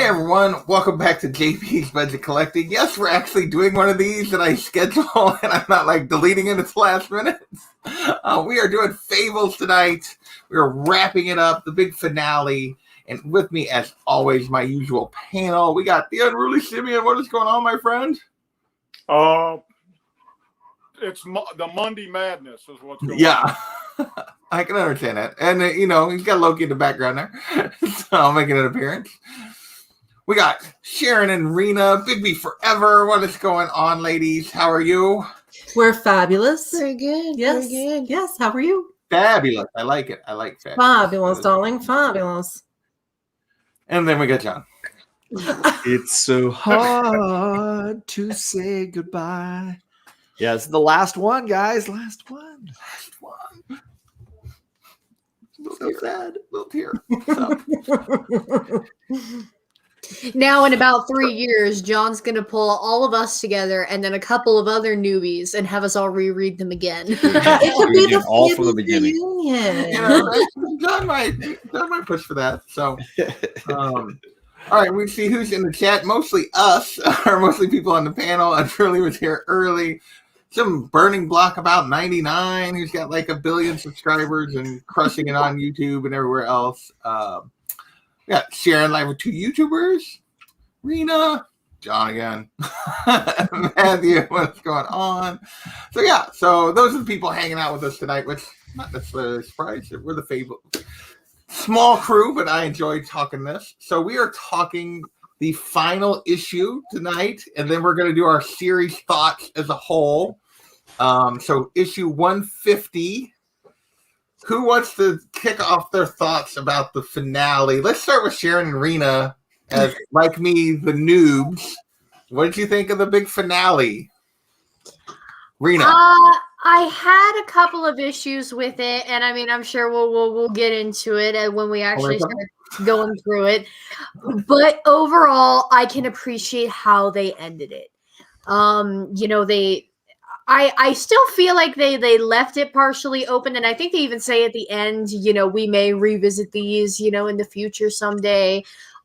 everyone, welcome back to JP's Budget Collecting. Yes, we're actually doing one of these that I schedule, and I'm not like deleting it at the last minute. We are doing Fables tonight. We're wrapping it up, the big finale. And with me, as always, my usual panel. We got the Unruly Simeon. What is going on, my friend? It's the Monday Madness is what's going on. Yeah, I can understand that. And, he's got Loki in the background there. So I'll make an appearance. We got Sharon and Rena, Big B Forever. What is going on, ladies? How are you? We're fabulous. Very good. Yes. Very good. Yes. How are you? Fabulous. I like it. I like fabulous. Fabulous, darling. Fabulous. And then we got John. It's so hard to say goodbye. Yeah, it's the last one, guys. Last one. Last one. So sad. Little tear. So. Now, in about 3 years, John's going to pull all of us together and then a couple of other newbies and have us all reread them again. It could be the all from the beginning. Reunion. John might push for that. So, all right, we see who's in the chat. Mostly us, or mostly people on the panel. I truly was here early. Some burning block about 99 who's got like 1 billion subscribers and crushing it on YouTube and everywhere else. We got Sharon live with 2 YouTubers. Rena, John again. Matthew, what's going on? So those are the people hanging out with us tonight, which not necessarily a surprise. We're the Fable small crew, but I enjoyed talking this. So we are talking the final issue tonight, and then we're going to do our series thoughts as a whole. So issue 150. Who wants to kick off their thoughts about the finale? Let's start with Sharon and Rena, as like me, the noobs. What did you think of the big finale, Rena? I had a couple of issues with it, and I mean, I'm sure we'll get into it when we actually start going through it. But overall, I can appreciate how they ended it. I still feel like they left it partially open, and I think they even say at the end, we may revisit these, in the future someday.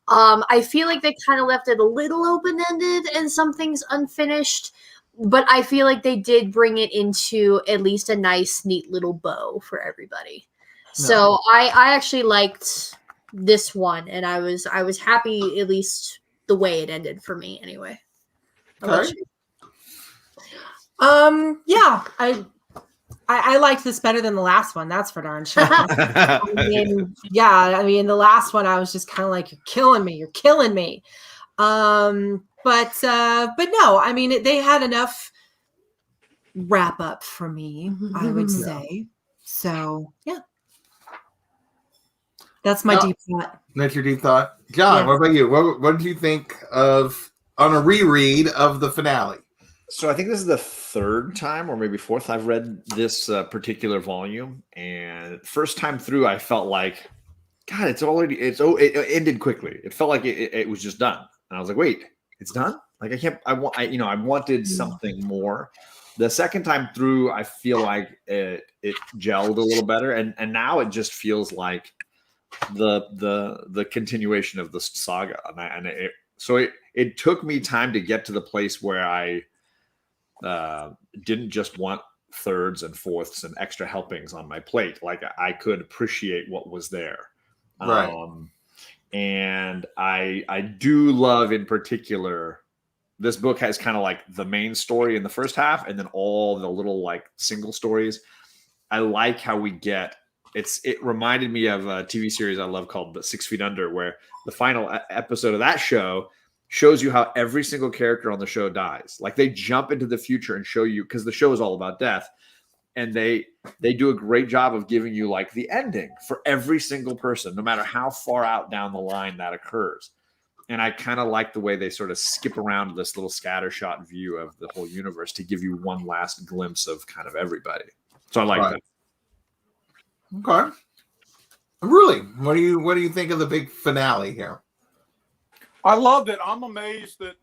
I feel like they kind of left it a little open-ended and some things unfinished, but I feel like they did bring it into at least a nice, neat little bow for everybody. No. So I actually liked this one, and I was happy at least the way it ended for me anyway. Okay. Yeah, I liked this better than the last one. That's for darn sure. The last one I was just kind of like, you're killing me. But no, I mean, they had enough wrap up for me, I would say. So yeah, that's my deep thought. That's your deep thought, John. Yeah. What about you? What did you think of on a reread of the finale? So I think this is the 3rd time or maybe 4th I've read this particular volume, and first time through I felt like, God, it ended quickly. It felt like it was just done, and I was like, wait, it's done? Like I wanted something more. The second time through, I feel like it gelled a little better, and now it just feels like the continuation of the saga, so it took me time to get to the place where I didn't just want thirds and fourths and extra helpings on my plate. Like I could appreciate what was there. Right. And I do love in particular, this book has kind of like the main story in the first half and then all the little like single stories. I like how we get, it reminded me of a TV series I love called 6 Feet Under, where the final episode of that show shows you how every single character on the show dies. Like they jump into the future and show you, because the show is all about death, and they do a great job of giving you like the ending for every single person, no matter how far out down the line that occurs. And I kind of like the way they sort of skip around this little scattershot view of the whole universe to give you one last glimpse of kind of everybody. So I like that. Okay. Really, what do you think of the big finale here? I loved it. I'm amazed that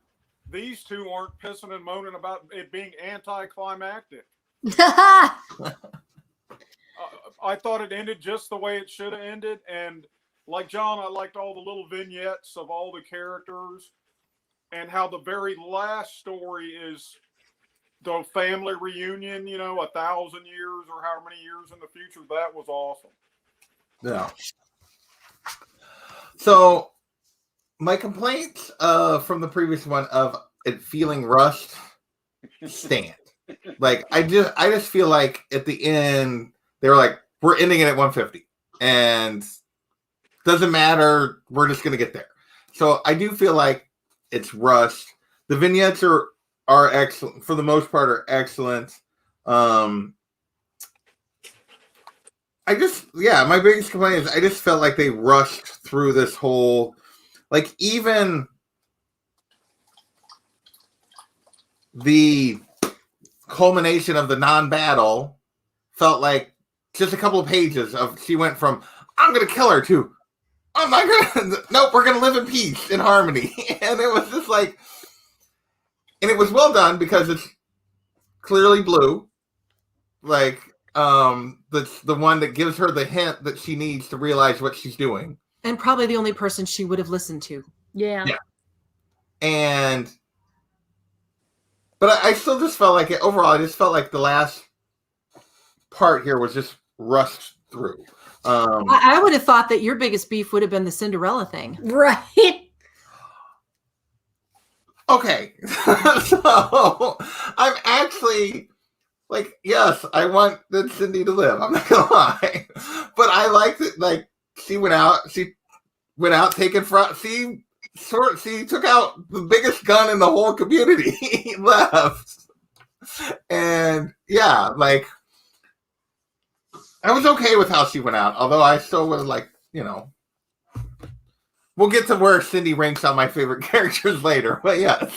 these two aren't pissing and moaning about it being anticlimactic. I thought it ended just the way it should have ended, and like John, I liked all the little vignettes of all the characters, and how the very last story is the family reunion. 1,000 years or how many years in the future. That was awesome. Yeah. So my complaints from the previous one of it feeling rushed stand. Like I just feel like at the end they were like, we're ending it at 150 and doesn't matter, we're just gonna get there. So I do feel like it's rushed. The vignettes are excellent for the most part, are excellent. My biggest complaint is I just felt like they rushed through this whole, like, even the culmination of the non-battle felt like just a couple of pages of, she went from, I'm going to kill her, to, oh my God, nope, we're going to live in peace, in harmony. And it was just like, and it was well done because it's clearly blue. Like, that's the one that gives her the hint that she needs to realize what she's doing. And probably the only person she would have listened to. Yeah. But I still just felt like it overall. I just felt like the last part here was just rushed through. I would have thought that your biggest beef would have been the Cinderella thing. Right. Okay. So I'm actually like, yes, I want that Cindy to live. I'm not gonna lie. But I liked it. Like, she went out taking front. She took out the biggest gun in the whole community. Left. And yeah, like, I was okay with how she went out, although I still would have liked, we'll get to where Cindy ranks on my favorite characters later, but yes.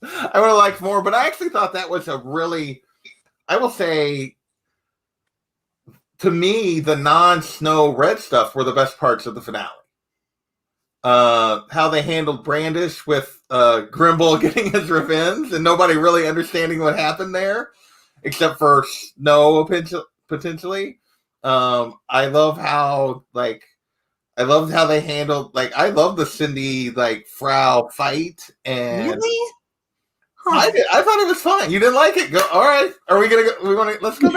I would have liked more, but I actually thought that was a really, I will say, to me, the non-Snow Red stuff were the best parts of the finale. How they handled Brandish with Grimble getting his revenge and nobody really understanding what happened there, except for Snow potentially. I loved how they handled, like, I love the Cindy, like, Frau fight. And Really? I thought it was fun. You didn't like it? Go. All right. Are we gonna go? Let's go.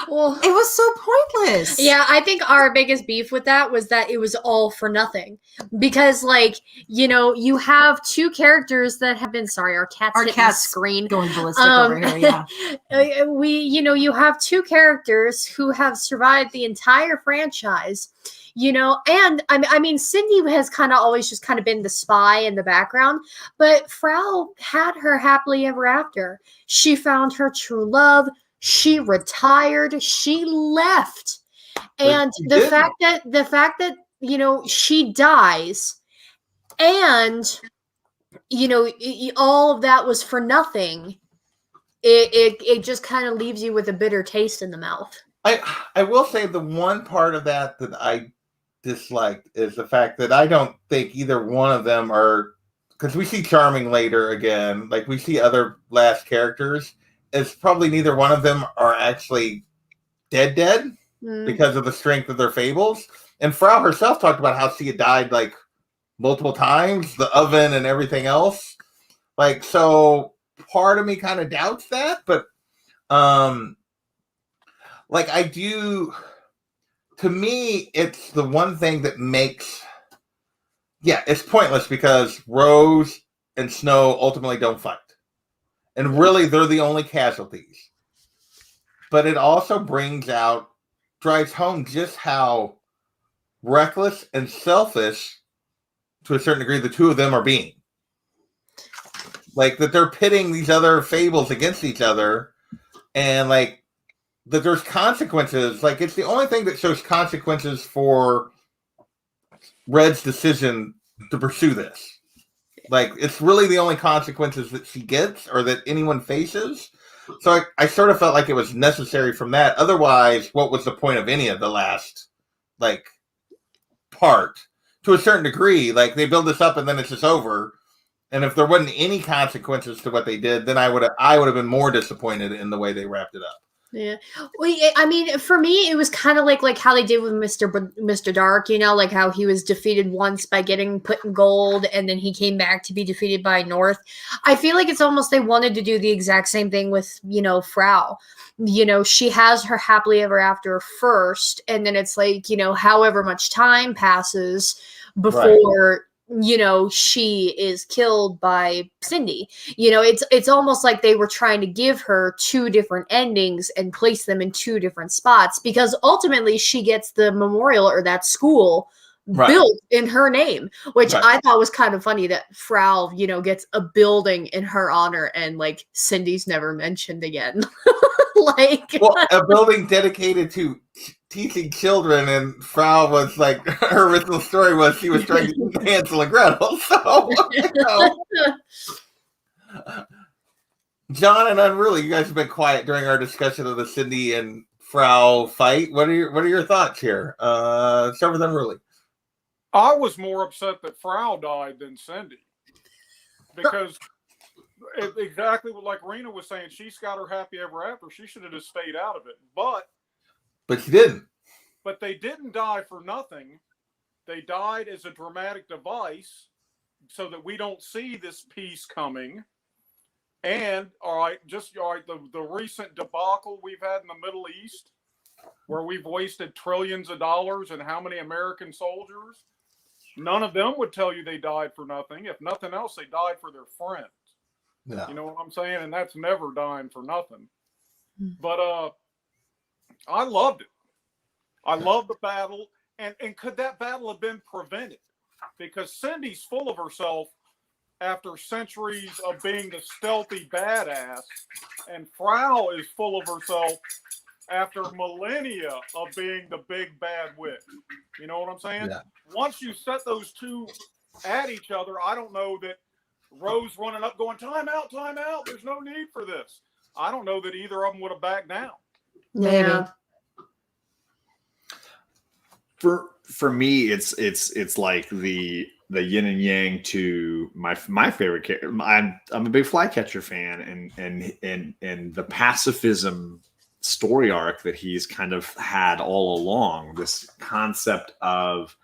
Well, it was so pointless. Yeah, I think our biggest beef with that was that it was all for nothing. Because, like, you have two characters that have been, sorry, our cat's hitting the screen. Going ballistic over here, yeah. You have two characters who have survived the entire franchise, and I mean, Cindy has kind of always just kind of been the spy in the background, but Frau had her happily ever after. She found her true love. She retired. She left. And the fact that, she dies and, all of that was for nothing. It just kind of leaves you with a bitter taste in the mouth. I will say the one part of that I disliked is the fact that I don't think either one of them are, because we see Charming later again, like we see other last characters, it's probably neither one of them are actually dead because of the strength of their fables. And Frau herself talked about how she had died like multiple times, the oven and everything else. Like, so part of me kind of doubts that, but like, I do, to me, it's the one thing that makes, it's pointless because Rose and Snow ultimately don't fight. And really, they're the only casualties. But it also drives home just how reckless and selfish, to a certain degree, the two of them are being. Like, that they're pitting these other fables against each other, and, like, that there's consequences. Like, it's the only thing that shows consequences for Red's decision to pursue this. Like, it's really the only consequences that she gets or that anyone faces. So I sort of felt like it was necessary from that. Otherwise, what was the point of any of the last, like, part? To a certain degree, like, they build this up and then it's just over. And if there wasn't any consequences to what they did, then I would have been more disappointed in the way they wrapped it up. Yeah. I mean, for me, it was kind of like how they did with Mr. Dark, like how he was defeated once by getting put in gold, and then he came back to be defeated by North. I feel like it's almost they wanted to do the exact same thing with, Frau. She has her happily ever after first, and then it's like, however much time passes before she is killed by Cindy. It's almost like they were trying to give her two different endings and place them in two different spots, because ultimately she gets the memorial or that school built in her name, which I thought was kind of funny that Frau, gets a building in her honor, and like Cindy's never mentioned again. A building dedicated to teaching children, and Frau was like, her original story was she was trying to eat Hansel and Gretel. So, John and Unruly, you guys have been quiet during our discussion of the Cindy and Frau fight. What are your thoughts here? Start with Unruly. I was more upset that Frau died than Cindy, because exactly like Rena was saying, she's got her happy ever after. She should have just stayed out of it, but she didn't. But they didn't die for nothing. They died as a dramatic device so that we don't see this peace coming. And the recent debacle we've had in the Middle East, where we've wasted trillions of dollars, and how many American soldiers, none of them would tell you they died for nothing. If nothing else, they died for their friends. Yeah. You know what I'm saying? And that's never dying for nothing. But I loved it. I loved the battle. And could that battle have been prevented? Because Cindy's full of herself after centuries of being the stealthy badass, and Frau is full of herself after millennia of being the big bad witch. You know what I'm saying? Yeah. Once you set those two at each other, I don't know that Rose running up going, time out, there's no need for this. I don't know that either of them would have backed down. Yeah. For me, it's like the yin and yang to my favorite character. I'm a big Flycatcher fan, and the pacifism story arc that he's kind of had all along. This concept of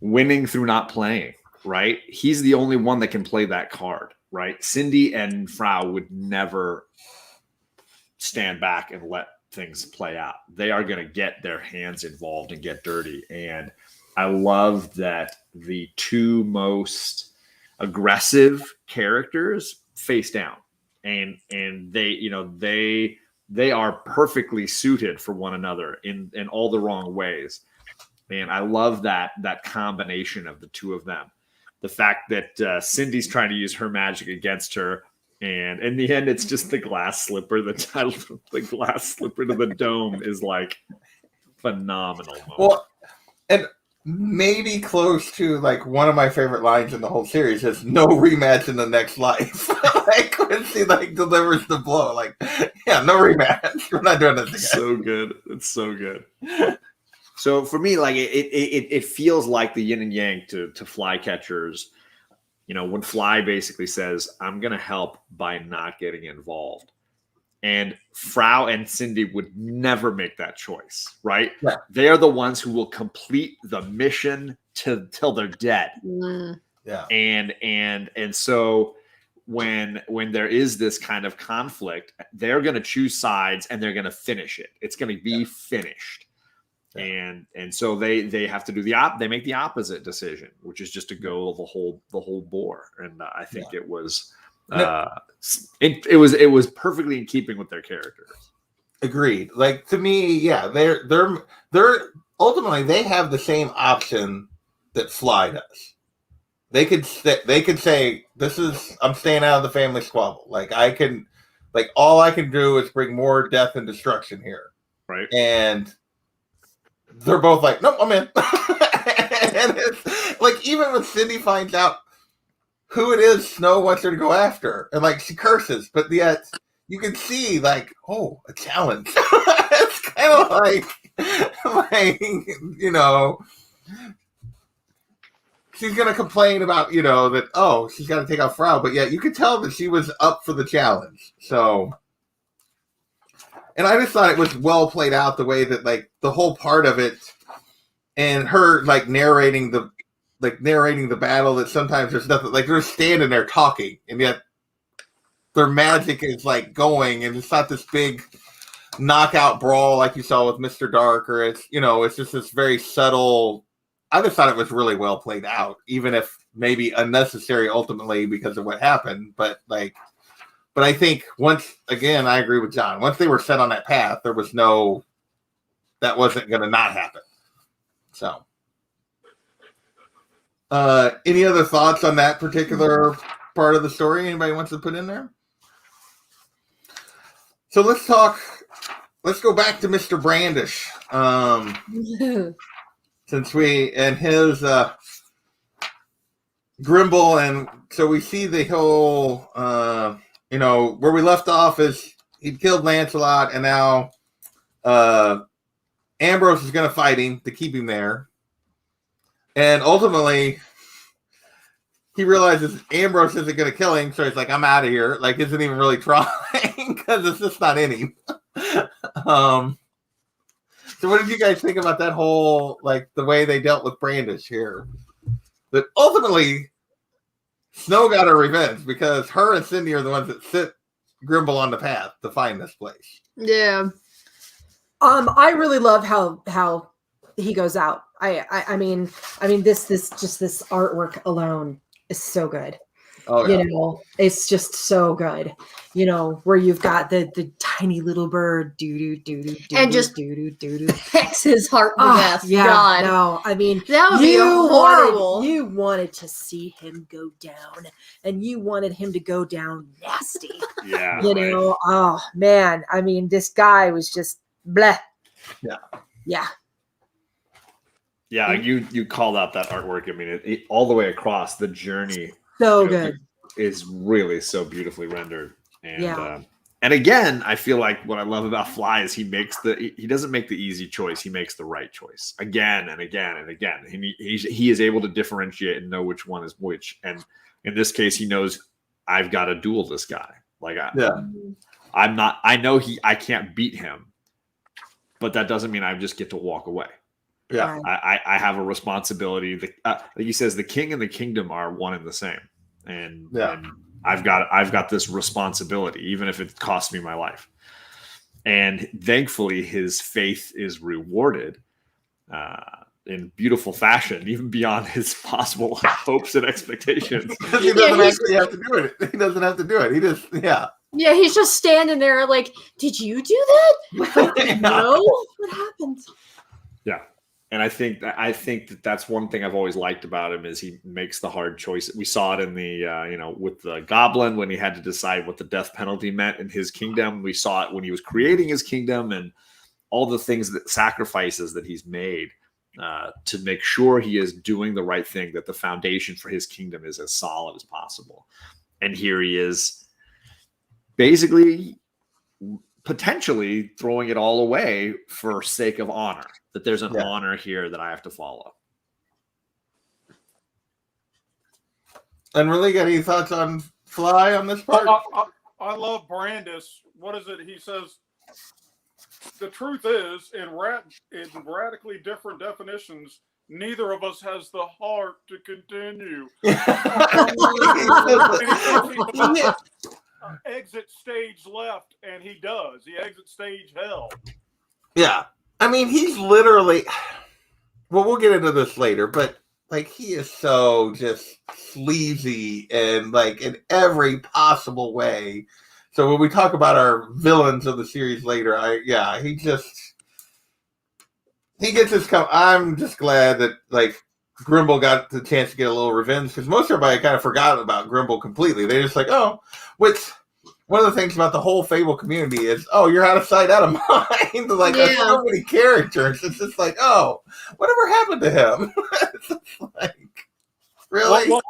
winning through not playing. Right? He's the only one that can play that card. Right? Cindy and Frau would never stand back and let things play out. They are going to get their hands involved and get dirty. And I love that the two most aggressive characters face down, and they are perfectly suited for one another in all the wrong ways. And I love that combination of the two of them. The fact that Cindy's trying to use her magic against her, and in the end, it's just the glass slipper. The glass slipper to the dome is like phenomenal moment. Well, and maybe close to like one of my favorite lines in the whole series is "no rematch in the next life." Like when she like delivers the blow, like, yeah, no rematch. We're not doing this again. So good. It's so good. So for me, like it feels like the yin and yang to Flycatchers. When Fly basically says, I'm going to help by not getting involved. And Frau and Cindy would never make that choice, right? Yeah. They are the ones who will complete the mission till they're dead. Yeah. And so when there is this kind of conflict, they're going to choose sides and they're going to finish it. It's going to be finished. Yeah. And so they have to do they make the opposite decision, which is just to go the whole bore. And I think it was it was perfectly in keeping with their characters. Agreed. Like, to me, yeah, they're ultimately they have the same option that Fly does. They could say, I'm staying out of the family squabble. Like, all I can do is bring more death and destruction here. Right. And they're both like, nope, I'm in. And it's like, even when Cindy finds out who it is Snow wants her to go after, and like she curses, but yet you can see like, oh, a challenge. It's kind of like she's gonna complain about that she's got to take out Frau, but yet you could tell that she was up for the challenge. So And I just thought it was well played out the way that like the whole part of it and her like narrating the battle, that sometimes there's nothing, like they're standing there talking and yet their magic is like going, and it's not this big knockout brawl like you saw with Mr. Dark, or it's, you know, it's just this very subtle. I just thought it was really well played out, even if maybe unnecessary ultimately because of what happened. But I think once again, I agree with John. Once they were set on that path, there was that wasn't going to not happen. So, any other thoughts on that particular part of the story? Anybody wants to put in there? So let's go back to Mr. Brandish. Since his Grimble, and so we see the whole, where we left off is he'd killed Lancelot, and now Ambrose is going to fight him to keep him there. And ultimately, he realizes Ambrose isn't going to kill him, so he's like, I'm out of here. Like, isn't even really trying because it's just not in him. So what did you guys think about that whole, like, the way they dealt with Brandish here? But ultimately, Snow got her revenge because her and Cindy are the ones that set Grimble on the path to find this place. Yeah. I really love how he goes out. I mean this artwork alone is so good. Oh, yeah. You know, it's just so good. You know, where you've got the tiny little bird And just pecks his heart to death. Yeah, God. no, I mean, That would be horrible. You wanted to see him go down, and you wanted him to go down nasty. Yeah. You know, oh man, I mean, this guy was just bleh. Yeah. Yeah. Yeah, you called out that artwork. I mean, it all the way across the journey. So good. Is really so beautifully rendered. And Yeah. And again, I feel like what I love about Fly is he doesn't make the easy choice. He makes the right choice again and again and again. He is able to differentiate and know which one is which. And in this case, he knows I've got to duel this guy. Like I know I can't beat him, but that doesn't mean I just get to walk away. Yeah. I have a responsibility. Like he says, the king and the kingdom are one and the same. And I've got this responsibility, even if it costs me my life. And thankfully, his faith is rewarded in beautiful fashion, even beyond his possible hopes and expectations. Because he doesn't actually have to do it. He doesn't have to do it. He just, Yeah, he's just standing there like, did you do that? No. What happened? Yeah. And I think that that's one thing I've always liked about him is he makes the hard choice. We saw it in the, with the goblin when he had to decide what the death penalty meant in his kingdom. We saw it when he was creating his kingdom and all the sacrifices that he's made to make sure he is doing the right thing, that the foundation for his kingdom is as solid as possible. And here he is basically potentially throwing it all away for sake of honor, that there's an honor here that I have to follow. And really, got any thoughts on Fly on this part? I love Brandish. What is it? He says, the truth is, in radically different definitions, neither of us has the heart to continue. Exit stage left, and he does. He exits stage hell. Yeah. I mean, he's literally, well, we'll get into this later, but like he is so just sleazy and like in every possible way. So when we talk about our villains of the series later, he gets his I'm just glad that like Grimble got the chance to get a little revenge, because most everybody kind of forgot about Grimble completely. They're just like, oh, which one of the things about the whole Fable community is, oh, you're out of sight, out of mind. Like, there's so many characters. It's just like, oh, whatever happened to him? It's just like, really? Well,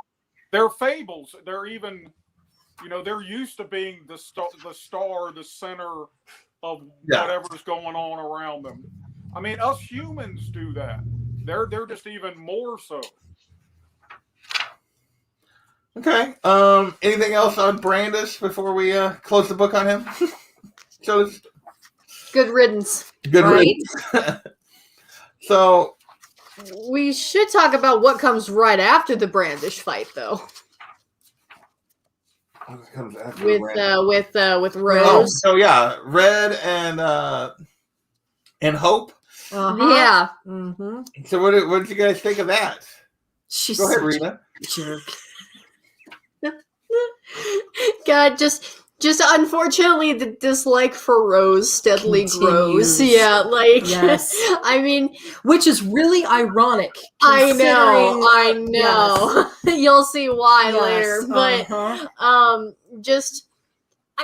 they're fables. They're even, they're used to being the star, the center of whatever's going on around them. I mean, us humans do that. They're just even more so. Okay. Anything else on Brandish before we close the book on him? Good riddance. Good Right. riddance. So We should talk about what comes right after the Brandish fight, though. what comes after With Red? with Oh, Rose. so yeah, Red and Hope. Uh-huh. Yeah. Mm-hmm. So what did you guys think of that? She's Go ahead, such Rena. a jerk. God, just unfortunately the dislike for Rose steadily grows. Continues. Yeah, like Yes. I mean, Which is really ironic. I know, considering- I know. You'll see why Yes, later, but uh-huh. just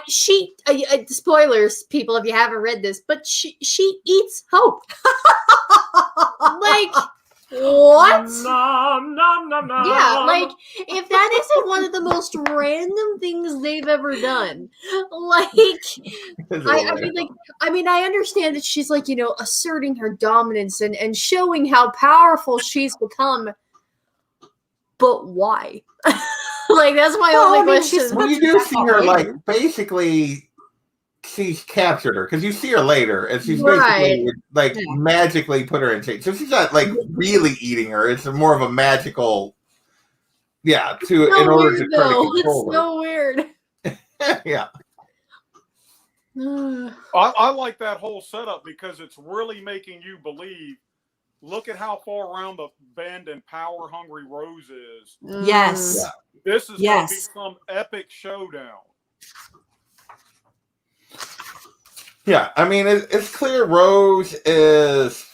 she spoilers, people, if you haven't read this, but she eats Hope. Like what? Nom, nom, nom, nom. Yeah, like if that isn't one of the most random things they've ever done, like I mean, I understand that she's like, you know, asserting her dominance and showing how powerful she's become, but why? Like that's my Well, only I mean, question. she's- Well, you do That's see her later. like basically. She's captured her because you see her later, and she's Right. basically like Yeah. magically put her in chains. So she's not like really eating her. It's more of a magical, yeah. So In order weird, to try to though. control It's so weird. her. Yeah. I like that whole setup because it's really making you believe. Look at how far around the bend and power hungry Rose is. Yes. Yeah. This is Yes. going to be some epic showdown. Yeah, I mean, it's clear Rose is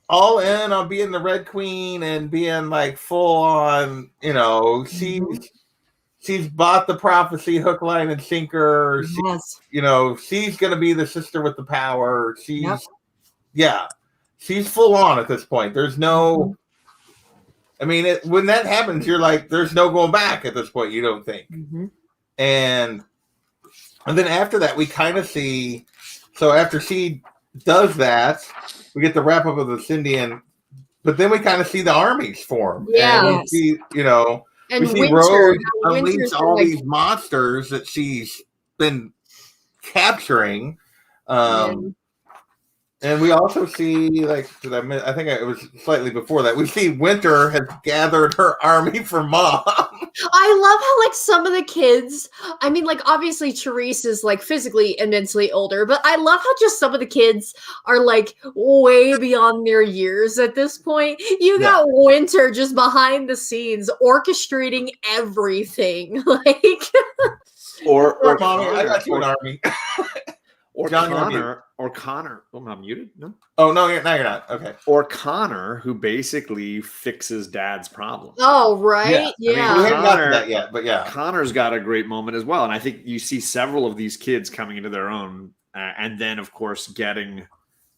all in on being the Red Queen and being like full on, you know, she's bought the prophecy hook, line, and sinker. Yes. You know, she's going to be the sister with the power. She's, Yep. yeah, she's full on at this point. There's no, I mean, when that happens, you're like, there's no going back at this point, you don't think. Mm-hmm. And then after that, we kind of see. So after she does that, we get the wrap up of the Cindian, but then we kind of see the armies form. Yeah. And we see, you know, And we see Winter, Rose how unleash Winter's all like, these monsters that she's been capturing. And we also see, like, I think it was slightly before that. We see Winter has gathered her army for Mom. I love how like some of the kids, I mean, like obviously Therese is like physically immensely older, but I love how just some of the kids are like way beyond their years at this point. You got Winter just behind the scenes orchestrating everything. Like Or Mommy, I got you an Connor, army. or John, you're on mute. Connor. Oh, I'm muted. No. Oh no, you're not. Okay. Or Connor, who basically fixes Dad's problem. oh right, I mean, we yeah. haven't got to that yet, but yeah. Connor's got a great moment as well, and I think you see several of these kids coming into their own, and then of course getting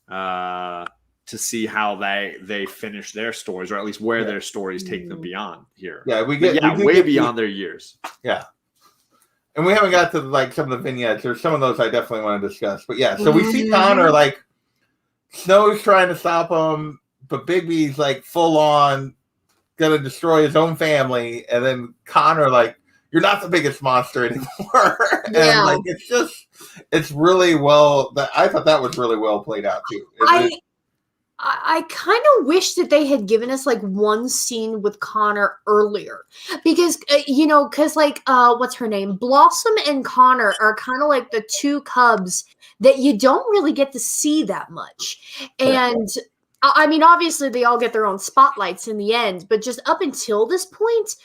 to see how they finish their stories, or at least where their stories take them beyond here. Yeah, we But get way beyond their years. Yeah. And we haven't got to like some of the vignettes. There's some of those I definitely want to discuss. But yeah, so we see Connor like Snow's trying to stop him, but Bigby's like full on gonna destroy his own family, and then Connor like, you're not the biggest monster anymore. Yeah. And like it's really well that I thought that was really well played out too. I kind of wish that they had given us like one scene with Connor earlier because, you know, because like, what's her name? Blossom and Connor are kind of like the two cubs that you don't really get to see that much. And I mean, obviously they all get their own spotlights in the end, but just up until this point,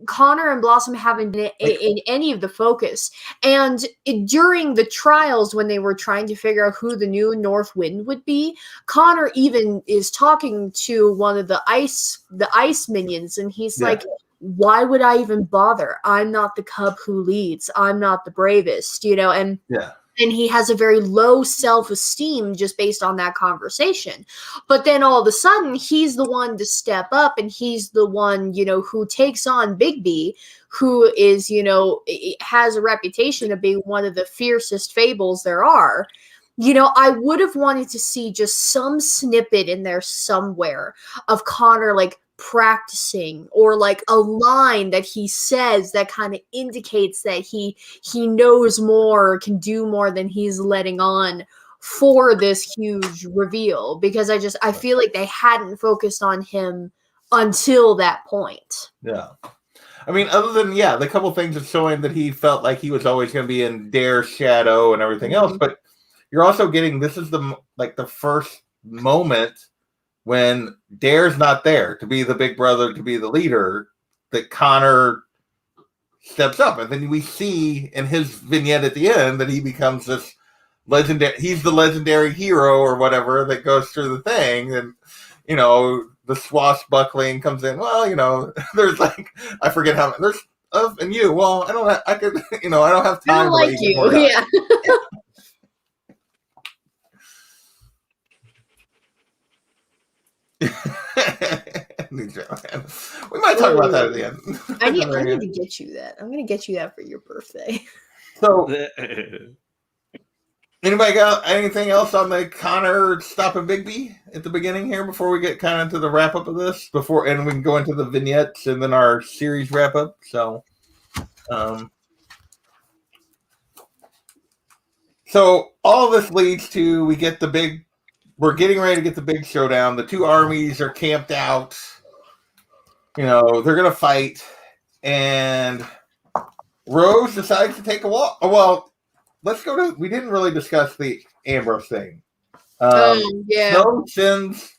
Connor and Blossom haven't been in any of the focus. And during the trials, when they were trying to figure out who the new North Wind would be, Connor even is talking to one of the ice minions, and he's like, "Why would I even bother? I'm not the cub who leads. I'm not the bravest," you know. And and he has a very low self-esteem just based on that conversation. But then all of a sudden, he's the one to step up, and he's the one, you know, who takes on Bigby, who is, you know, has a reputation of being one of the fiercest fables there are. You know, I would have wanted to see just some snippet in there somewhere of Connor, like, practicing, or like a line that he says that kind of indicates that he knows more or can do more than he's letting on for this huge reveal, because I feel like they hadn't focused on him until that point. Yeah. I mean, other than the couple things of showing that he felt like he was always going to be in Dare's shadow and everything else, but you're also getting, this is the first moment when Dare's not there to be the big brother, to be the leader, that Connor steps up, and then we see in his vignette at the end that he becomes this legendary. He's the legendary hero or whatever that goes through the thing, and the swashbuckling comes in. Well, there's like, I forget how many. There's and you. Well, I don't. I could. I don't have time. I don't like you. Yeah. We might talk about that at the end. I need to get you that. I'm going to get you that for your birthday. So, anybody got anything else on the Connor stopping Bigby at the beginning here before we get kind of to the wrap up of this? And we can go into the vignettes and then our series wrap up. So, so all this leads to we're getting ready to get the big showdown. The two armies are camped out. They're gonna fight, and Rose decides to take a walk. Well, let's go to. We didn't really discuss the Ambrose thing. Snow sends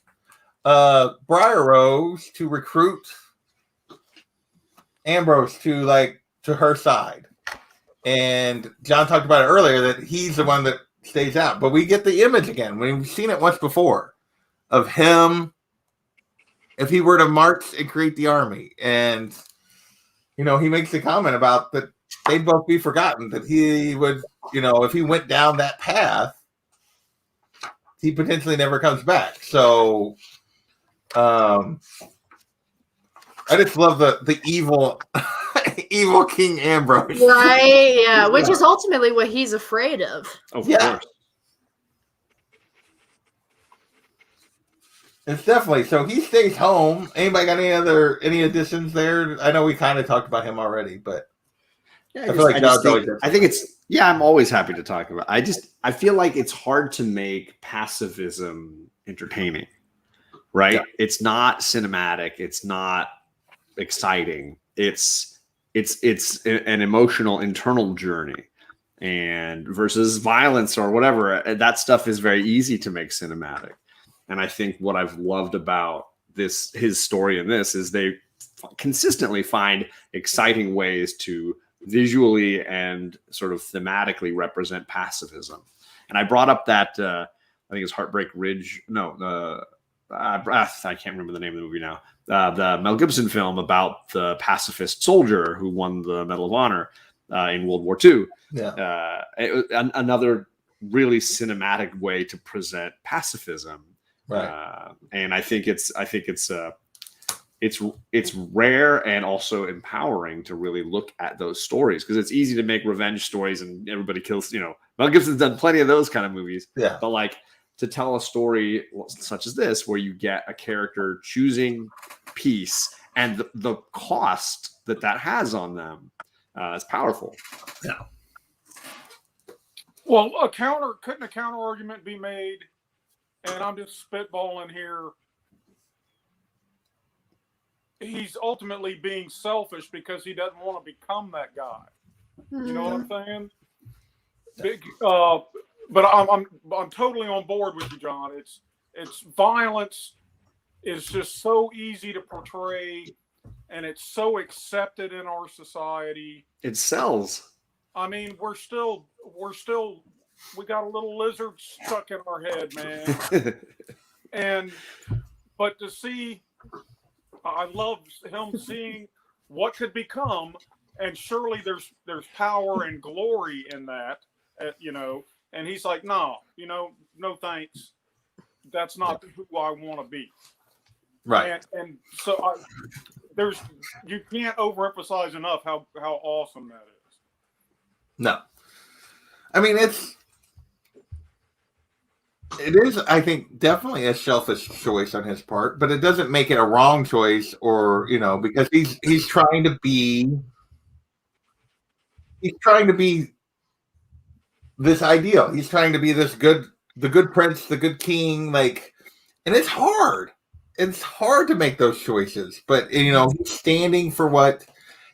Briar Rose to recruit Ambrose to her side, and John talked about it earlier that he's the one that stays out. But we get the image again. We've seen it once before of him if he were to march and create the army, and he makes a comment about that they'd both be forgotten, that he would, if he went down that path, he potentially never comes back. So I just love the evil evil King Ambrose. Right, yeah, which is ultimately what he's afraid of. Of course. It's definitely, so he stays home. Anybody got any additions there? I know we kind of talked about him already, but I think it's I'm always happy to talk about. I feel like it's hard to make pacifism entertaining, right? Yeah. It's not cinematic. It's not exciting. It's an emotional internal journey, and versus violence or whatever. That stuff is very easy to make cinematic. And I think what I've loved about his story in this is they consistently find exciting ways to visually and sort of thematically represent pacifism. And I brought up that I think it's Heartbreak Ridge. No, I can't remember the name of the movie now. The Mel Gibson film about the pacifist soldier who won the Medal of Honor in World War II. Yeah. Another really cinematic way to present pacifism. Right. And I think it's rare and also empowering to really look at those stories, because it's easy to make revenge stories and everybody kills. Mel Gibson's done plenty of those kind of movies. Yeah. But to tell a story such as this, where you get a character choosing peace and the cost that has on them, is powerful. Yeah. Well, couldn't a counter argument be made? And I'm just spitballing here. He's ultimately being selfish because he doesn't want to become that guy. You know what I'm saying? But I'm totally on board with you, John. It's violence is just so easy to portray, and it's so accepted in our society. It sells. I mean, we got a little lizard stuck in our head, man. But to see, I love him seeing what could become, and surely there's power and glory in that, And he's like, no thanks. That's not who I want to be. Right. And so you can't overemphasize enough how awesome that is. No. I mean, it is, I think, definitely a selfish choice on his part, but it doesn't make it a wrong choice, or because he's trying to be this ideal. He's trying to be the good prince, the good king, and it's hard. It's hard to make those choices, but he's standing for what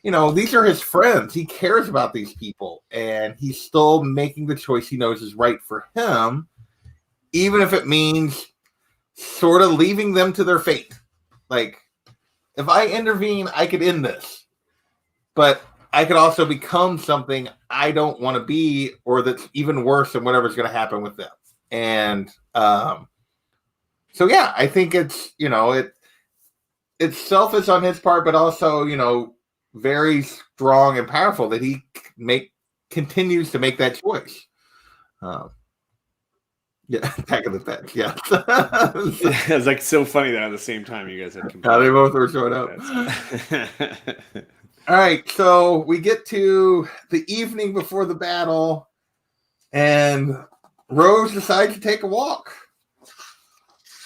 these are his friends. He cares about these people, and he's still making the choice he knows is right for him, even if it means sort of leaving them to their fate. Like, if I intervene, I could end this, but I could also become something I don't want to be, or that's even worse than whatever's going to happen with them. And so, yeah, I think it's it's selfish on his part, but also very strong and powerful that he continues to make that choice. Yeah, back of the bench. Yeah, it's like so funny that at the same time you guys had how they both were showing up. All right, so we get to the evening before the battle, and Rose decides to take a walk.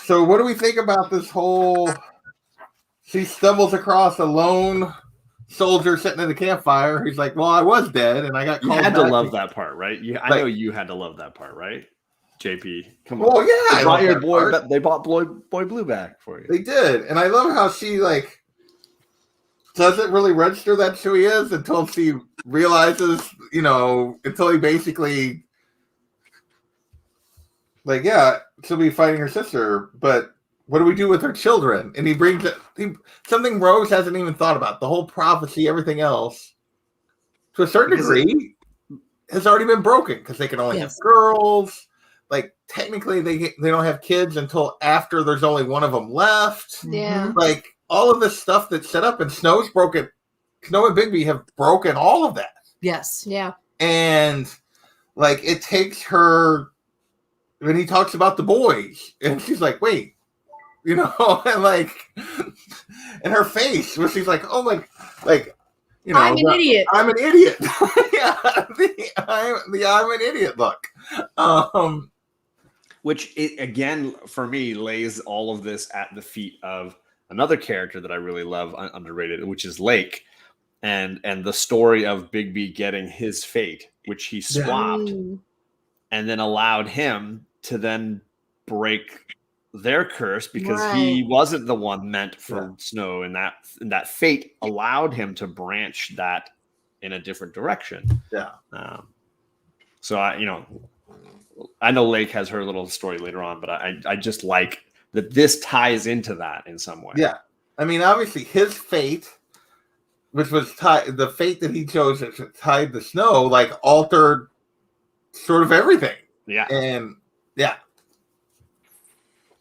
So, what do we think about this whole? She stumbles across a lone soldier sitting at a campfire. He's like, "Well, I was dead, and I got called." You had to love that part, right? I know you had to love that part, right? JP, come on. Well, yeah, they brought your boy. They bought Boy Blue back for you. They did, and I love how she doesn't really register that's who he is until she realizes, until he basically, she'll be fighting her sister, but what do we do with her children? And he brings something Rose hasn't even thought about. The whole prophecy, everything else, to a certain degree, has already been broken because they can only have girls. Like, technically, they don't have kids until after there's only one of them left. Yeah. Like, all of this stuff that's set up, and Snow's broken. Snow and Bigby have broken all of that. Yes. Yeah. And, it takes her, when he talks about the boys, and she's like, wait, and and her face, where she's like, oh my, I'm an idiot. I'm an idiot. Yeah, I'm an idiot look. Which, again, for me, lays all of this at the feet of another character that I really love, underrated, which is Lake, and the story of Bigby getting his fate, which he swapped, and then allowed him to then break their curse because he wasn't the one meant for Snow, and that fate allowed him to branch that in a different direction. Yeah. So I know Lake has her little story later on, but I just like that this ties into that in some way. Yeah. I mean, obviously his fate, which was the fate that he chose to tide the Snow, altered sort of everything. Yeah. And yeah.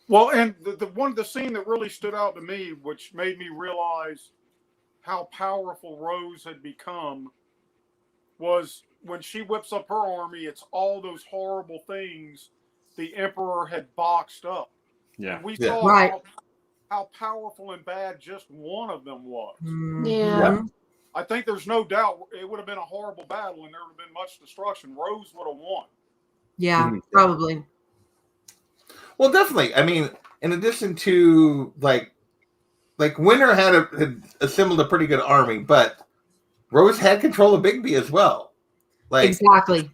Well, and the scene that really stood out to me, which made me realize how powerful Rose had become, was when she whips up her army. It's all those horrible things the Emperor had boxed up. Yeah. And we saw how powerful and bad just one of them was. Yeah. I think there's no doubt it would have been a horrible battle and there would have been much destruction. Rose would have won. Yeah, probably. Well, definitely. I mean, in addition to Winter had assembled a pretty good army, but Rose had control of Bigby as well. Exactly.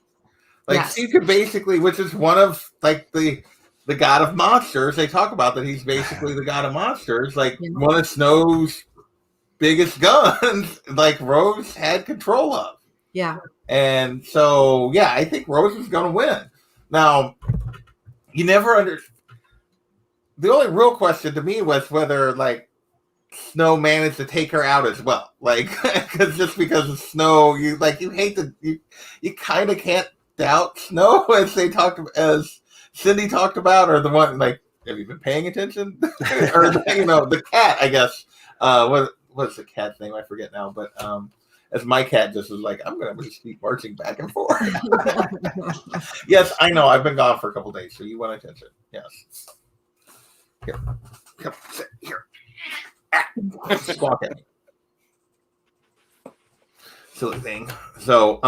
She could basically, which is one of the god of monsters. They talk about that he's basically the god of monsters. One of Snow's biggest guns. Rose had control of. Yeah. And so, I think Rose is going to win. Now, you never the only real question to me was whether Snow managed to take her out as well. Because just because of Snow, you hate you kind of can't doubt Snow as Cindy talked about, or the one have you been paying attention? Or the cat, I guess. What's the cat's name? I forget now, but as my cat just was I'm going to just keep marching back and forth. Yes, I know. I've been gone for a couple days, so you want attention. Yes. Here. Come, sit here. Squawk at me. Silly thing. So,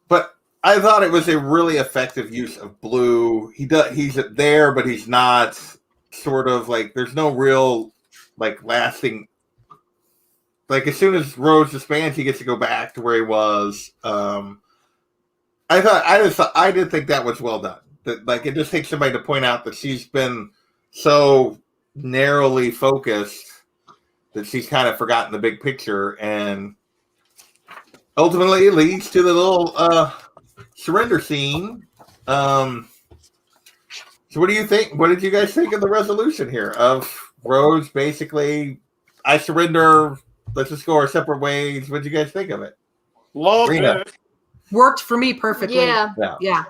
but I thought it was a really effective use of blue. He's there, but he's not sort of like there's no real like lasting. Like as soon as Rose disbands, he gets to go back to where he was. I did think that was well done. That like it just takes somebody to point out that she's been so narrowly focused that she's kind of forgotten the big picture, and ultimately it leads to the little surrender scene. So what do you think? What did you guys think of the resolution here of Rose basically, I surrender, let's just go our separate ways. What did you guys think of it? Loved Rena. it. Worked for me perfectly. Yeah. Yeah.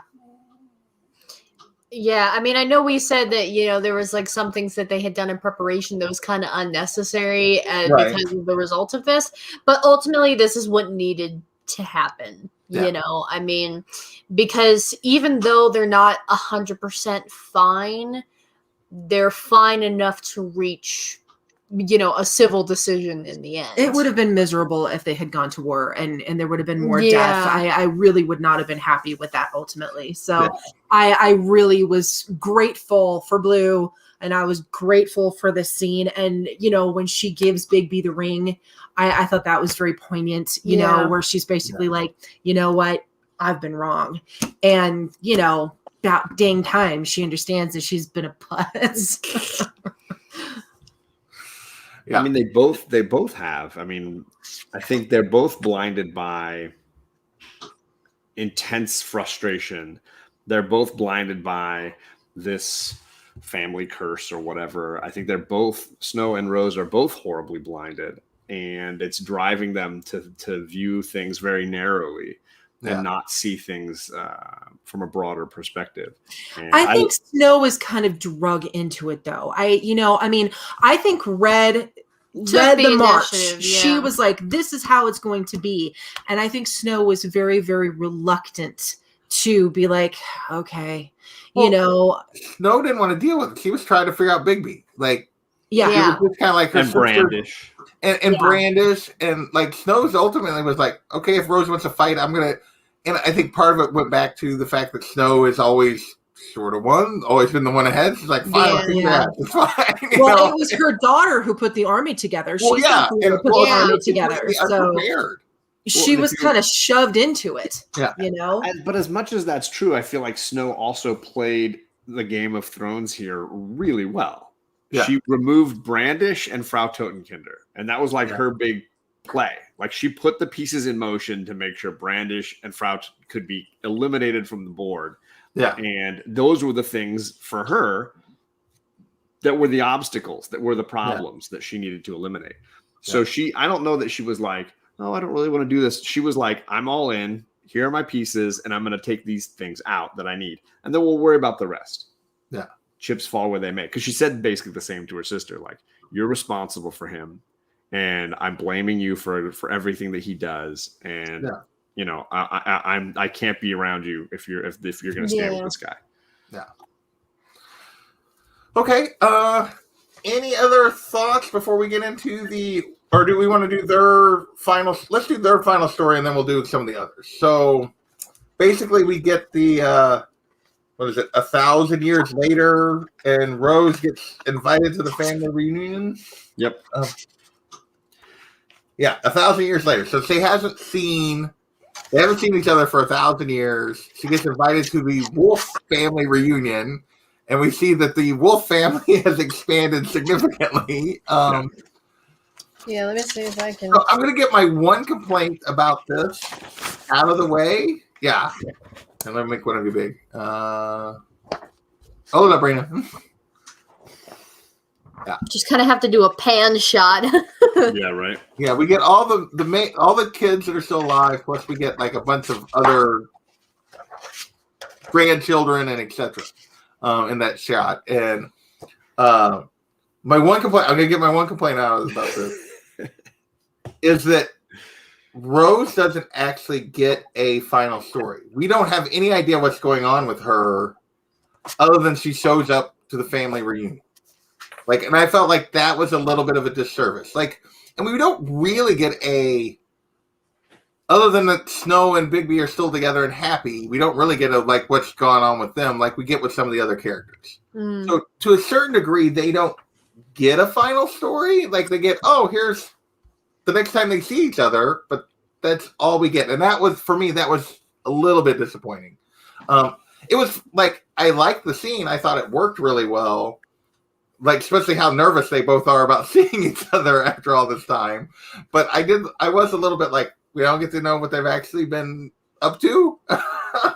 Yeah, I mean, I know we said that, you know, there was like some things that they had done in preparation that was kind of unnecessary Right. because of the result of this, but ultimately this is what needed to happen. Yeah. You know, I mean, because even though they're not 100% fine, they're fine enough to reach, you know, a civil decision in the end. It would have been miserable if they had gone to war and there would have been more Yeah. death. I really would not have been happy with that ultimately. So Yeah. I really was grateful for Blue, and I was grateful for this scene. And, you know, when she gives Bigby the ring, I thought that was very poignant, you Yeah. know, where she's basically like, you know what, I've been wrong. And, you know, about dang time she understands that she's been a putz. Yeah. I mean, they both have. I mean, I think they're both blinded by intense frustration. They're both blinded by this family curse or whatever. I think they're both, Snow and Rose are both horribly blinded, and it's driving them to view things very narrowly and not see things from a broader perspective. And I think Snow is kind of drug into it, though. I think Red led the march. initiative, She yeah. was like, this is how it's going to be. And I think Snow was very, very reluctant to be like, okay, Well, you know. Snow didn't want to deal with it. She was trying to figure out Bigby. Like, Yeah. Yeah. it was just kind of like her and sister, Brandish. and Yeah. Brandish, and like Snow's ultimately was like, okay, if Rose wants to fight, I'm gonna. And I think part of it went back to the fact that Snow is always sort of always been the one ahead. She's like, fine, I'll kick your Yeah. ass. It's fine. You Well, know? it was her daughter who put the army together. Well, She's yeah, the one who and put well, the yeah. army she together. completely So unprepared. she Well, was kind of shoved into it. Yeah. You know? But as much as that's true, I feel like Snow also played the Game of Thrones here really well. Yeah. She removed Brandish and Frau Totenkinder, and that was like her big play. Like she put the pieces in motion to make sure Brandish and Frau could be eliminated from the board. Yeah. And those were the things for her that were the obstacles, that were the problems that she needed to eliminate. So I don't know that she was like, oh, I don't really want to do this. She was like, I'm all in. Here are my pieces, and I'm going to take these things out that I need. And then we'll worry about the rest. Yeah. Chips fall where they may. Because she said basically the same to her sister. Like, you're responsible for him, and I'm blaming you for everything that he does. And, you know, I can't be around you if you're going to stand with this guy. Yeah. Okay. Any other thoughts before we get into or do we want to do their final? Let's do their final story, and then we'll do some of the others. So basically, we get the 1,000 years later, and Rose gets invited to the family reunion. Yep. 1,000 years later. So they haven't seen each other for 1,000 years. She gets invited to the Wolf family reunion, and we see that the Wolf family has expanded significantly. Yeah, let me see if I can. So I'm going to get my one complaint about this out of the way. Yeah. And let me make one of you big. Hold up, Brina. Yeah. Just kind of have to do a pan shot. Yeah, right. Yeah, we get all the kids that are still alive, plus we get like a bunch of other grandchildren and etc. In that shot. And my one complaint, I'm going to get my one complaint out about this, is that Rose doesn't actually get a final story. We don't have any idea what's going on with her other than she shows up to the family reunion. Like, and I felt like that was a little bit of a disservice. Like, and we don't really get a other than that Snow and Bigby are still together and happy, we don't really get like what's gone on with them like we get with some of the other characters. So to a certain degree, they don't get a final story. Like they get, oh, here's the next time they see each other, but that's all we get. And that was, for me, that was a little bit disappointing. It was like, I liked the scene. I thought it worked really well. Like, especially how nervous they both are about seeing each other after all this time. But I was a little bit like, we don't get to know what they've actually been up to,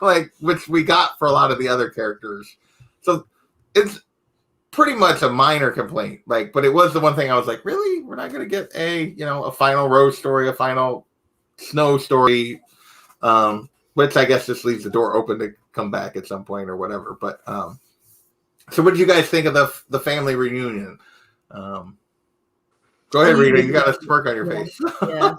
like, which we got for a lot of the other characters. So it's pretty much a minor complaint, like, but it was the one thing I was like, really? We're not going to get a final Rose story, a final Snow story, which I guess just leaves the door open to come back at some point or whatever. But so what did you guys think of the family reunion? Go ahead, Rita. You got a smirk on your face.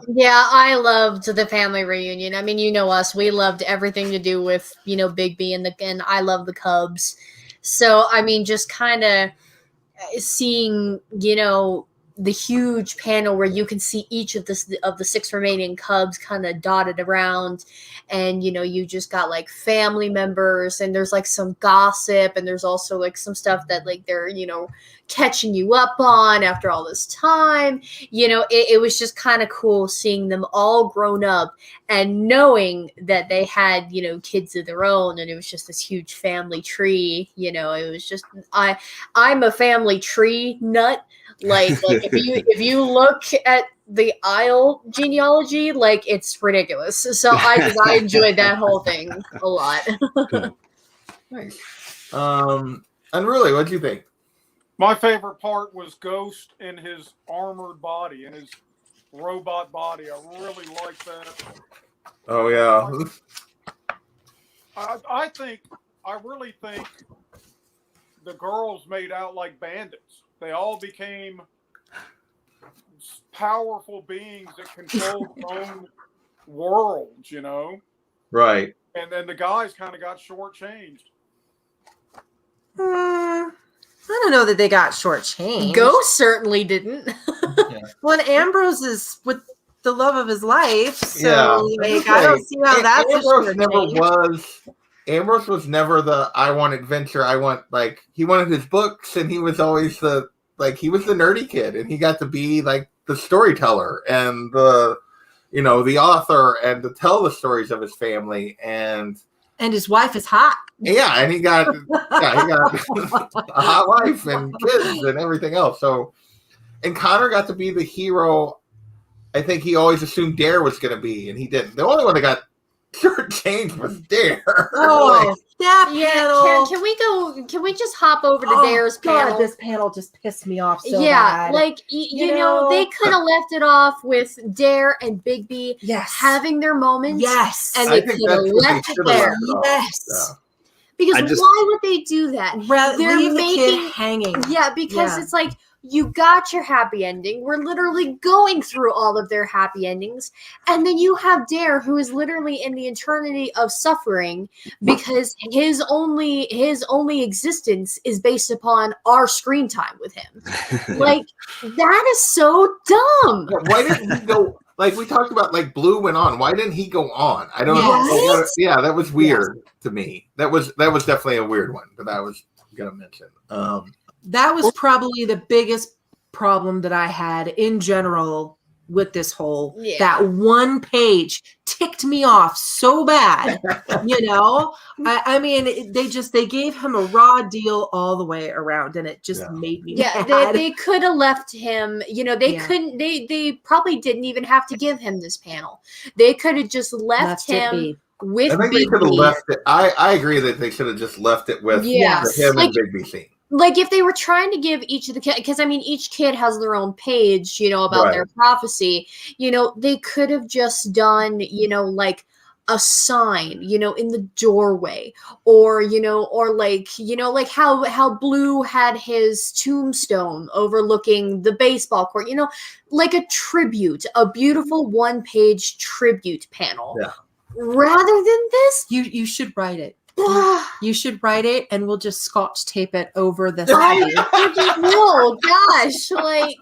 Yeah, I loved the family reunion. I mean, you know us. We loved everything to do with, Bigby and I love the Cubs. So, I mean, just kind of seeing, the huge panel where you can see each of the 6 remaining Cubs kind of dotted around, and you just got like family members, and there's like some gossip, and there's also like some stuff that like they're catching you up on after all this time. It was just kind of cool seeing them all grown up and knowing that they had kids of their own, and it was just this huge family tree. It was just I'm a family tree nut. Like if you look at the Isle genealogy, like it's ridiculous. So I enjoyed that whole thing a lot. Nice. Unruly, what'd you think? My favorite part was Ghost in his armored body, in his robot body. I really liked that. Oh yeah. I really think the girls made out like bandits. They all became powerful beings that control their own worlds, Right. And then the guys kind of got shortchanged. I don't know that they got shortchanged. Ghost certainly didn't. Well, Ambrose is with the love of his life, so like, I don't see how that's Ambrose was never the I want adventure. I want, like, he wanted his books, and he was always he was the nerdy kid, and he got to be like the storyteller and the author, and to tell the stories of his family, and his wife is hot. Yeah, and he got a hot wife and kids and everything else. So, and Connor got to be the hero. I think he always assumed Dare was going to be, and he didn't. The only one that got shortchanged was Dare. Oh, that panel. Can we just hop over to Dare's panel? God, this panel just pissed me off so bad. Like, you know, they could have left it off with Dare and Bigby having their moments. Yes. And they could have left it there. Yes. Yeah. Because why would they do that? They're leave the kid hanging. Yeah, because it's like, you got your happy ending. We're literally going through all of their happy endings. And then you have Dare, who is literally in the eternity of suffering because his only existence is based upon our screen time with him. Like, that is so dumb. Yeah, why didn't he go? Like, we talked about, like, Blue went on. Why didn't he go on? I don't know. Yeah, that was weird to me. That was definitely a weird one that I was going to mention. That was probably the biggest problem that I had in general with this whole, that one page ticked me off so bad, I mean, they gave him a raw deal all the way around, and it just made me mad. They could have left him, they probably didn't even have to give him this panel. They could have just left him with I think they could have left it. I agree that they should have just left it with him and Bigby scene. Like, if they were trying to give each of the kids, because I mean, each kid has their own page, about their prophecy, they could have just done, like a sign, in the doorway, or, like how Blue had his tombstone overlooking the baseball court, like a tribute, a beautiful 1-page tribute panel. Yeah. Rather than this, you should write it. You should write it, and we'll just Scotch tape it over the no, gosh, like.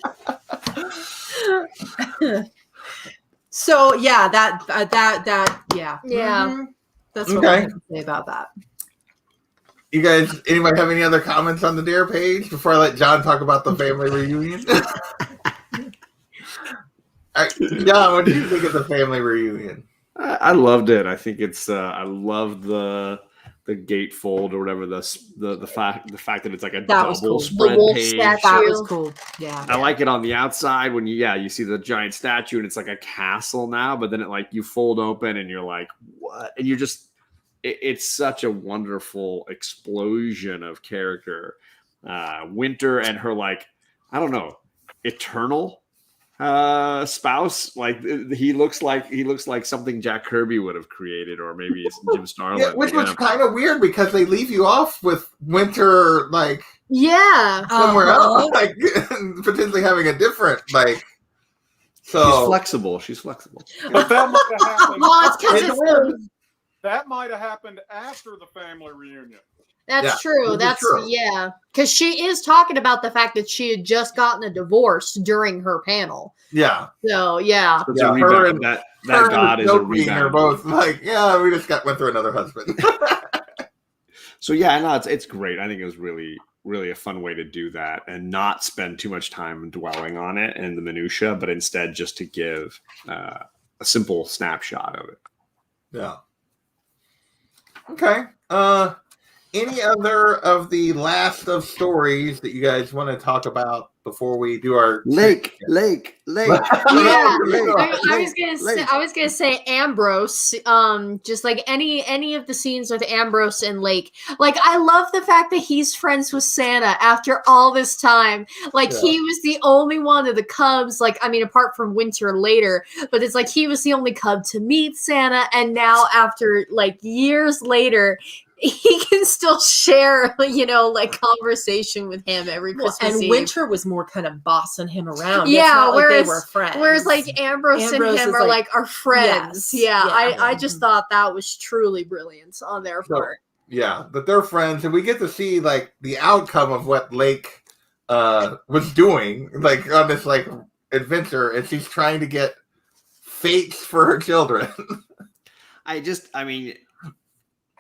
So yeah, that yeah. Yeah. Mhm. That's what Okay. I have to say about that. You guys, anybody have any other comments on the Dare page before I let John talk about the family reunion? All right, John, what did you think of the family reunion? I loved it. I think it's I love the gatefold or whatever the fact that it's like a That was double cool. spread wolf page. statue. That was cool. Yeah. I like it on the outside when you see the giant statue and it's like a castle now, but then it like you fold open and you're like, what? And you're just it's such a wonderful explosion of character. Winter and her like, I don't know, eternal spouse. Like he looks like something Jack Kirby would have created, or maybe it's Jim Starlin. Yeah, which was kind of weird because they leave you off with Winter like Yeah. somewhere else, like potentially having a different like. So She's flexible. But that might have happened. Well, it's because That might have happened after the family reunion. that's true. That's true. Yeah. Because she is talking about the fact that she had just gotten a divorce during her panel. yeah, So yeah. It's Yeah, a her rebound. and- That her god and is a Sophie are rebound. both like, yeah, we just went through another husband. So yeah, no, it's great. I think it was really a fun way to do that and not spend too much time dwelling on it and the minutia, but instead just to give a simple snapshot of it. Yeah. Okay. Any other of the last of stories that you guys want to talk about before we do our Lake. Yeah, Lake. I was gonna say Ambrose. Just like any of the scenes with Ambrose and Lake. Like I love the fact that he's friends with Santa after all this time. Like he was the only one of the Cubs. Like I mean, apart from Winter later, but it's like he was the only Cub to meet Santa, and now after like years later. He can still share, like conversation with him every Christmas and Eve. Winter was more kind of bossing him around. Yeah, It's not like whereas- they were friends. Whereas like Ambrose and Ambrose him is are like- our friends. Yes, Yeah, yeah. I just thought that was truly brilliant on their So- part. Yeah, but they're friends, and we get to see like the outcome of what Lake was doing, like on this like adventure, and she's trying to get fates for her children.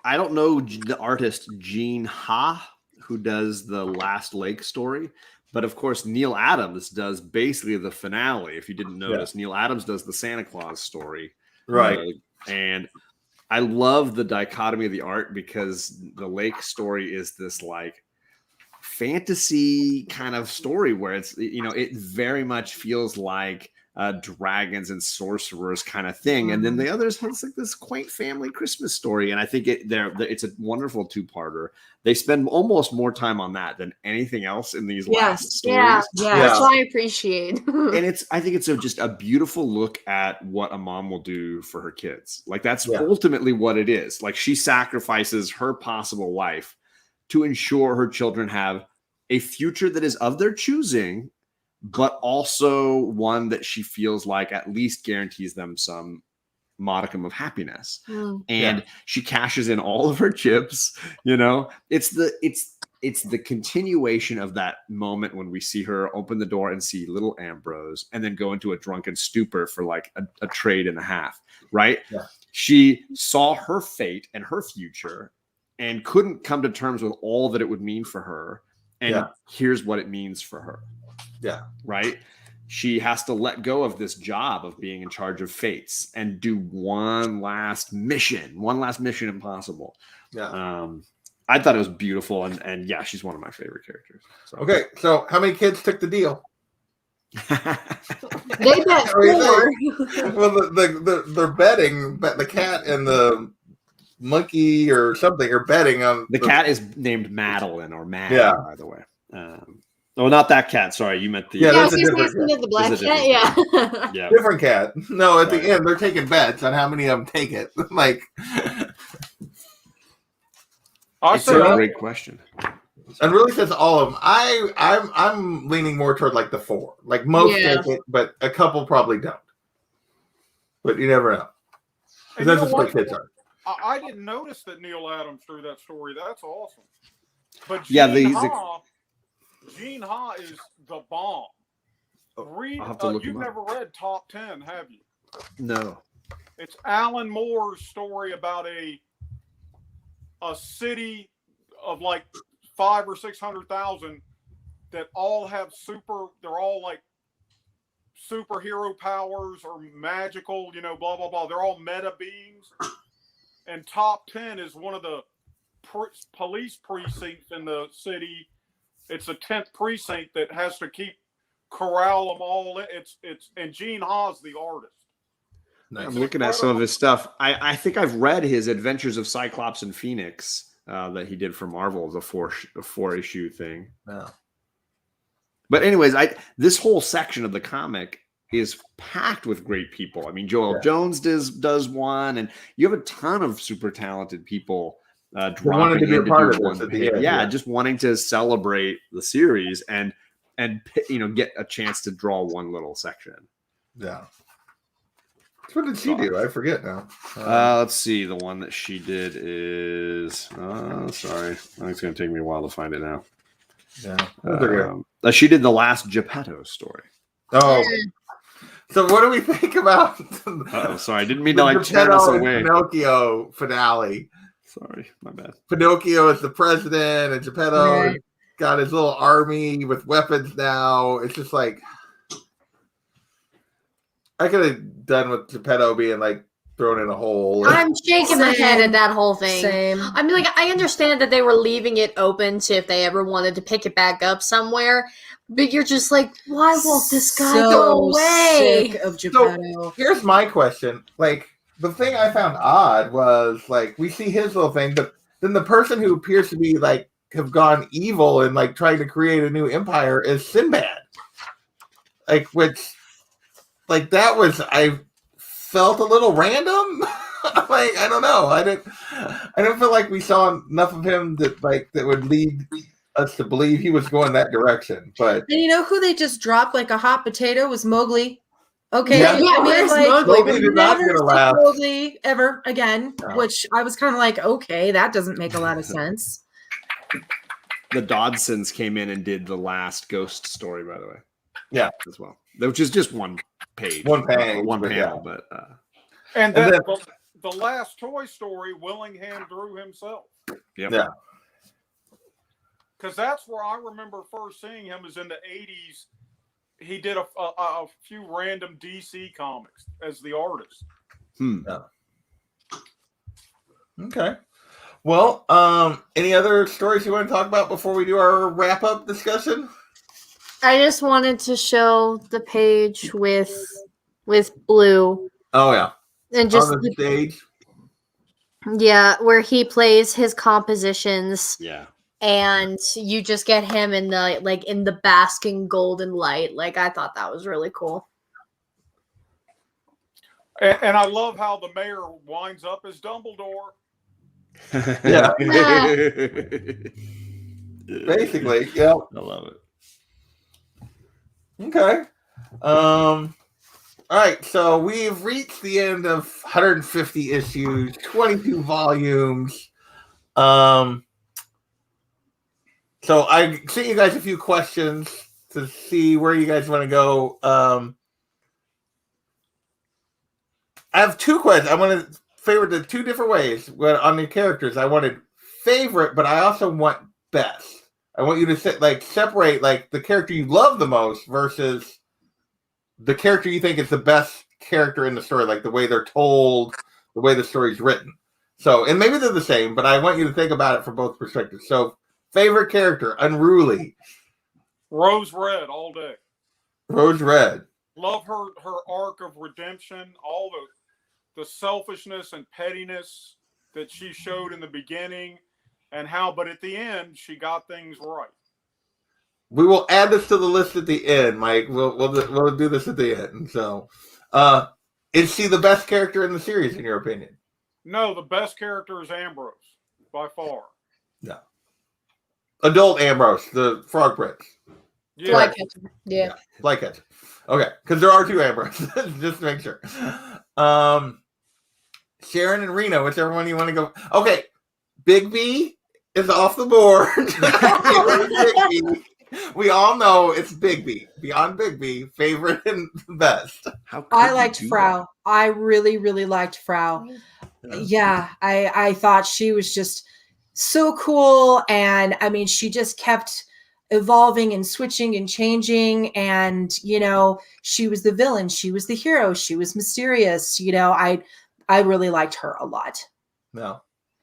I don't know the artist Gene Ha, who does the Last Lake story, but of course Neil Adams does basically the finale. If you didn't notice, Neil Adams does the Santa Claus story, and I love the dichotomy of the art because the Lake story is this like fantasy kind of story where it's it very much feels like dragons and sorcerers kind of thing, and then the others it's like this quaint family Christmas story, and I think it's a wonderful two-parter. They spend almost more time on that than anything else in these last stories. Yeah, that's what I appreciate. And I think it's just a beautiful look at what a mom will do for her kids. Like that's ultimately what it is. Like she sacrifices her possible life to ensure her children have a future that is of their choosing, but also one that she feels like at least guarantees them some modicum of happiness. And she cashes in all of her chips. It's the continuation of that moment when we see her open the door and see little Ambrose and then go into a drunken stupor for like a trade and a half, right? Yeah. She saw her fate and her future and couldn't come to terms with all that it would mean for her. And here's what it means for her. Yeah. Right. She has to let go of this job of being in charge of fates and do one last mission impossible. Yeah. I thought it was beautiful. And yeah, she's one of my favorite characters. So. Okay. So how many kids took the deal? They bet four. Well, they're betting, but the cat and the monkey or something are betting on the cat is named Madeline or Mad, Yeah. by the way. Not that cat. Sorry, you meant the. Yeah, I that's was a gonna different say cat. the black This is a cat. different Yeah. Yeah. different cat. No, at Right. the end they're taking bets on how many of them take it. Like, It's a great question. and really says all of them. I'm leaning more toward like the 4. Like most take it, but a couple probably don't. But you never know. And That's you just know what what? kids are. I didn't notice that Neil Adams drew that story. That's awesome. But Yeah, Gene Ha is the bomb. I'll have to look You've him up. never read Top 10, have you? No. It's Alan Moore's story about a city of like 500,000 or 600,000 that all have they're all like superhero powers or magical, blah, blah, blah. They're all meta beings. And top 10 is one of the police precincts in the city. It's the 10th precinct that has to corral them all. And Gene Haas, the artist. Nice. I'm looking at some of his stuff. I think I've read his Adventures of Cyclops and Phoenix that he did for Marvel, the four issue thing. Yeah. But anyways, this whole section of the comic is packed with great people. I mean, Joel Jones does one, and you have a ton of super talented people dropping to be a part of one this. just wanting to celebrate the series and get a chance to draw one little section. Yeah. What did she do? I forget now. Let's see. The one that she did is sorry. It's going to take me a while to find it now. Yeah. She did the last Geppetto story. Oh. So what do we think about sorry. I didn't mean to turn us away. Pinocchio finale. Sorry, my bad. Pinocchio is the president, and Geppetto got his little army with weapons now. It's just like I could have done with Geppetto being like thrown in a hole. I'm shaking my head at that whole thing. Same. I mean, I understand that they were leaving it open to if they ever wanted to pick it back up somewhere, but you're just like, why won't this guy go away? Sick of Geppetto. So here's my question. Like, the thing I found odd was, like, we see his little thing, but then the person who appears to be, like, have gone evil and, like, trying to create a new empire is Sinbad. Like, which, like, I felt a little random. Like, I don't know. I don't feel like we saw enough of him that would lead us to believe he was going that direction. But and you know who they just dropped like a hot potato was Mowgli. Okay, where's Mowgli? Mowgli did not get a laugh. Mowgli ever again, which I was kind of like, okay, that doesn't make a lot of sense. The Dodsons came in and did the last Ghost story, by the way. Yeah, as well. Which is just one page, one panel, but and then the last Toy Story, Willingham drew himself. Yep. Yeah. Because that's where I remember first seeing him is in the 80s. He did a few random DC comics as the artist. Yeah. Okay. Well, any other stories you want to talk about before we do our wrap-up discussion? I just wanted to show the page with Blue. Oh, yeah. And just on the stage. Yeah, where he plays his compositions. Yeah. And you just get him in the basking golden light. Like, I thought that was really cool. And I love how the mayor winds up as Dumbledore. Yeah. Basically, yeah. I love it. Okay. All right, so we've reached the end of 150 issues, 22 volumes. So I sent you guys a few questions to see where you guys want to go. I have two questions. I want to favorite the two different ways on the characters. I wanted favorite, but I also want best. I want you to separate the character you love the most versus the character you think is the best character in the story, like the way they're told, the way the story's written. So, and maybe they're the same, but I want you to think about it from both perspectives. So, favorite character, Unruly. Rose Red all day. Rose Red. Love her arc of redemption, all the selfishness and pettiness that she showed in the beginning, and but at the end, she got things right. We will add this to the list at the end, Mike. We'll do this at the end. So, is she the best character in the series, in your opinion? No, the best character is Ambrose, by far. Yeah. Adult Ambrose, the Frog Prince. Yeah. Flycatcher. Yeah. Flycatcher. Okay, because there are two Ambroses, just to make sure. Sharon and Reno, whichever one you want to go. Okay, Big B is off the board. We all know it's Bigby. Beyond Bigby, favorite and best. How could I you liked do Frau. I really, really liked Frau. Yeah, I thought she was just so cool. And I mean, she just kept evolving and switching and changing. And, she was the villain. She was the hero. She was mysterious. I really liked her a lot. No.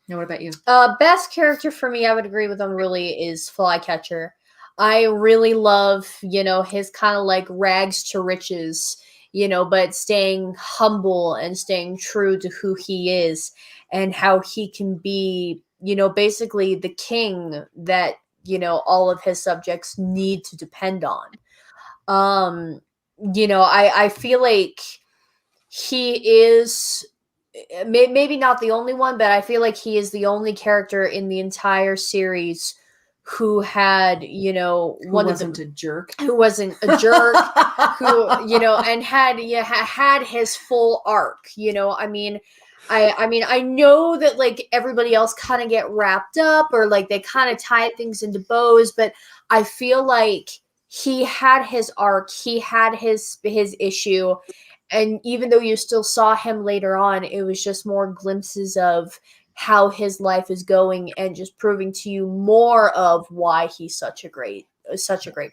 Now, what about you? Best character for me, I would agree with him, really, is Flycatcher. I really love, his kind of like rags to riches, but staying humble and staying true to who he is and how he can be, basically the king that, all of his subjects need to depend on. I feel like he is maybe not the only one, but I feel like he is the only character in the entire series who had, Who wasn't a jerk. who wasn't a jerk, who, and had his full arc. I mean, I know that like everybody else kind of get wrapped up or like they kind of tie things into bows, but I feel like he had his arc, he had his issue, and even though you still saw him later on, it was just more glimpses of how his life is going and just proving to you more of why he's such a great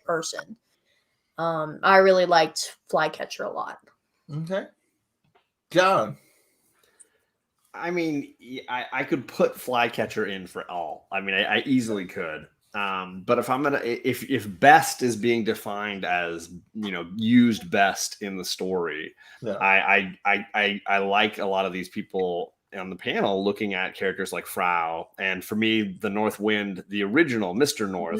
person. I really liked Flycatcher a lot. Okay. John. I mean, I could put Flycatcher in for all. I mean, I easily could. But if best is being defined as used best in the story, Yeah. I like a lot of these people on the panel looking at characters like Frau, and for me, the North Wind, the original Mr. North,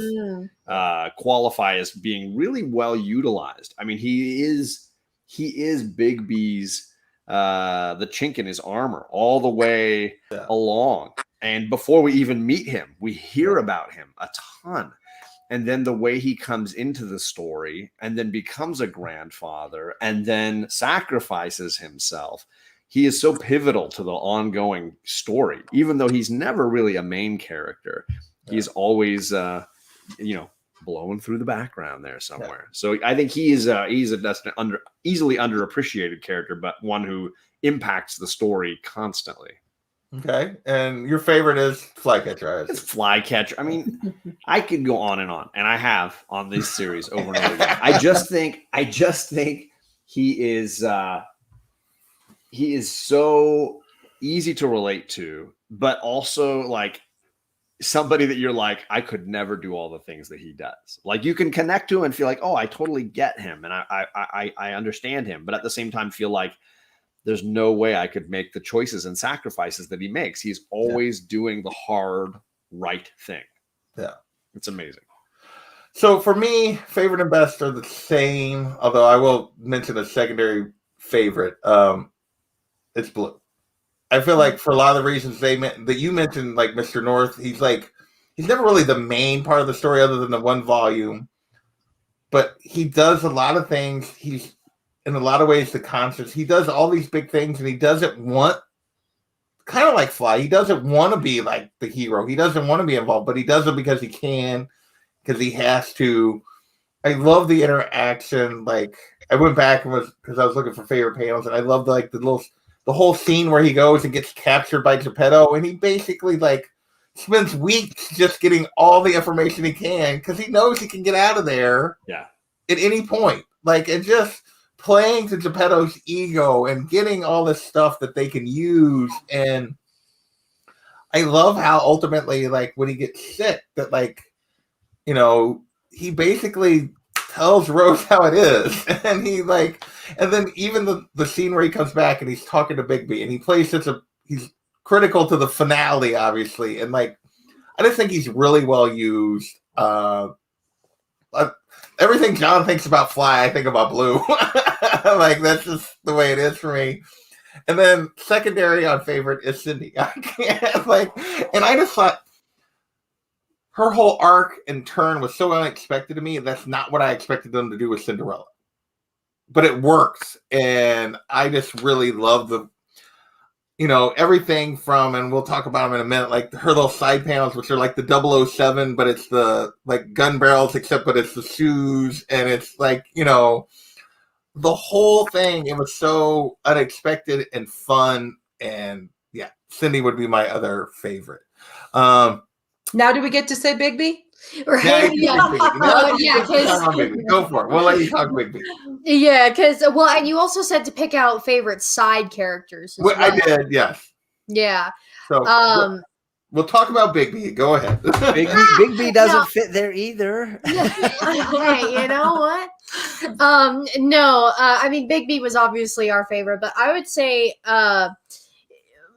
qualify as being really well utilized. I mean, he is Bigby's the chink in his armor all the way along. And before we even meet him, we hear about him a ton. And then the way he comes into the story and then becomes a grandfather and then sacrifices himself. He is so pivotal to the ongoing story, even though he's never really a main character. He's always, blowing through the background there somewhere. So I think he's a easily underappreciated character, but one who impacts the story constantly. Okay, and your favorite is Flycatcher. It's Flycatcher. I mean, I could go on, and I have on this series over and over again. I just think he is so easy to relate to, but also like somebody that you're like, I could never do all the things that he does. Like you can connect to him and feel like, oh, I totally get him, and I understand him, but at the same time feel like there's no way I could make the choices and sacrifices that he makes. He's always doing the hard, right thing. Yeah. It's amazing. So for me, favorite and best are the same, although I will mention a secondary favorite. It's Blue. I feel like for a lot of the reasons that you mentioned, like Mr. North, he's never really the main part of the story other than the one volume. But he does a lot of things. He's in a lot of ways the conscience. He does all these big things, and he doesn't want, kind of like Fly, he doesn't want to be like the hero. He doesn't want to be involved, but he does it because he can, because he has to. I love the interaction. Like I went back and because I was looking for favorite panels, and I love the whole scene where he goes and gets captured by Geppetto, and he basically like spends weeks just getting all the information he can because he knows he can get out of there at any point. Like it just playing to Geppetto's ego and getting all this stuff that they can use. And I love how ultimately, like when he gets sick, that like, he basically tells Rose how it is. And and then even the scene where he comes back and he's talking to Bigby and he plays he's critical to the finale, obviously. And like, I just think he's really well used. Everything John thinks about Fly, I think about Blue. Like that's just the way it is for me. And then secondary on favorite is Cindy. I can't and I just thought her whole arc and turn was so unexpected to me. That's not what I expected them to do with Cinderella, but it works, and I just really love everything from, and we'll talk about them in a minute, like her little side panels, which are like the 007, but it's the like gun barrels, but it's the shoes, and it's like, the whole thing. It was so unexpected and fun, and yeah, Cindy would be my other favorite. Now do we get to say Bigby? Right? Go for it. We'll let you talk Bigby. Yeah, because and you also said to pick out favorite side characters. As well. I did, yes. Yeah. So we'll talk about Bigby. Go ahead. Bigby doesn't fit there either. Hey, you know what? I mean, Bigby was obviously our favorite, but I would say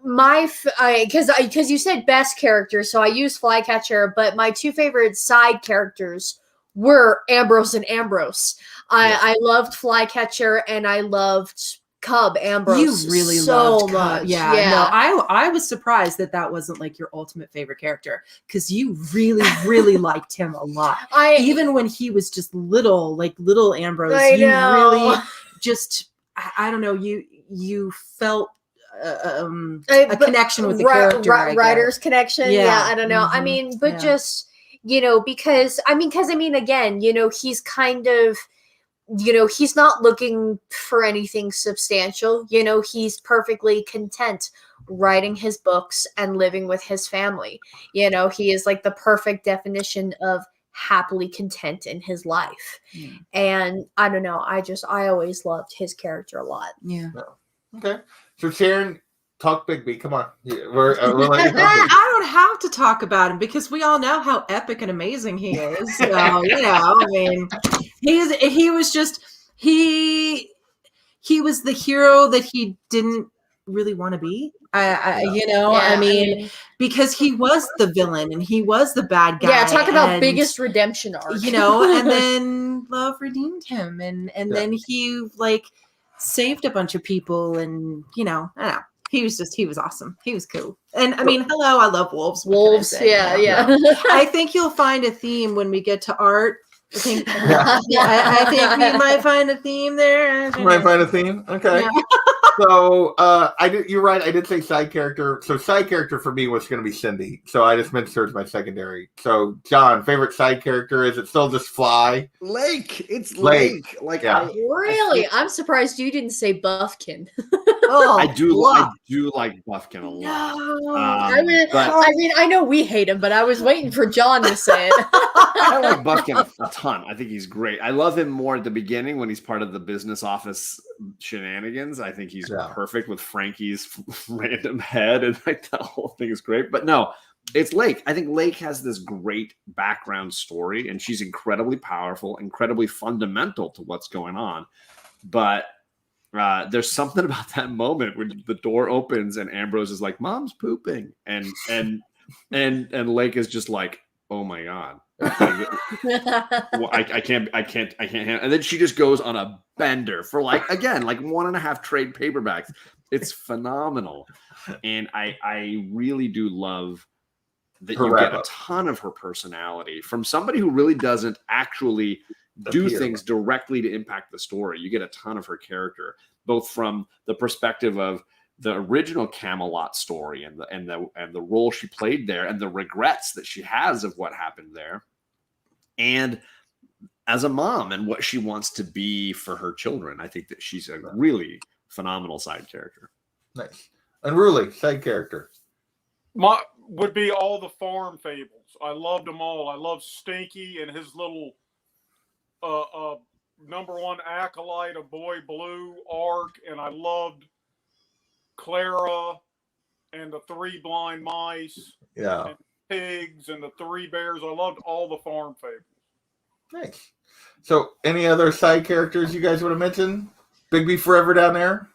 because you said best character, so I used Flycatcher, but my two favorite side characters were Ambrose and Ambrose. I loved Flycatcher and I loved Cub Ambrose. You really so loved much. Cub. Yeah. No, I was surprised that wasn't like your ultimate favorite character, because you really, really liked him a lot. Even when he was just little Ambrose, really just, I don't know, you felt a connection with the character, writer's connection. Yeah, I don't know. Mm-hmm. I mean, but just because again, he's kind of, he's not looking for anything substantial. He's perfectly content writing his books and living with his family. He is like the perfect definition of happily content in his life. And I don't know, I always loved his character a lot. Yeah. Okay. So Sharon, talk Bigby. Come on. We'll let you talk Bigby. I don't have to talk about him because we all know how epic and amazing he is. So, I mean, he was the hero that he didn't really want to be. I mean, because he was the villain and he was the bad guy. Yeah, talk about biggest redemption arc. And then love redeemed him, and then he saved a bunch of people, and I don't know. He was awesome. He was cool. And I mean, hello, I love wolves. Wolves, yeah. I think you'll find a theme when we get to art. I think we might find a theme there. Might find a theme? Okay. Yeah. So you're right. I did say side character. So side character for me was going to be Cindy. So I just mentioned her as my secondary. So John, favorite side character, is it still just Fly? Lake. It's Lake. Really? I'm surprised you didn't say Buffkin. I do like Buffkin a lot. No. I mean, I know we hate him, but I was waiting for John to say it. I like Buffkin a ton. I think he's great. I love him more at the beginning when he's part of the business office shenanigans. I think he's perfect with Frankie's random head, and that whole thing is great. But no, it's Lake. I think Lake has this great background story, and she's incredibly powerful, incredibly fundamental to what's going on. But there's something about that moment when the door opens and Ambrose is like, "Mom's pooping," and Lake is just like, "Oh my God." I can't handle. And then she just goes on a bender for 1.5 trade paperbacks. It's phenomenal, and I really do love that you get a ton of her personality from somebody who really doesn't actually do things directly to impact the story. You get a ton of her character, both from the perspective of the original Camelot story and the role she played there, and the regrets that she has of what happened there, and as a mom and what she wants to be for her children. I think that she's a really phenomenal side character. Nice. Unruly side character. Would be all the farm fables. I loved them all. I loved Stinky and his little number one acolyte of Boy Blue arc, and I loved Clara and the 3 blind mice, and pigs and the 3 bears. I loved all the farm fables. Nice. So, any other side characters you guys want to mention? Bigby forever down there.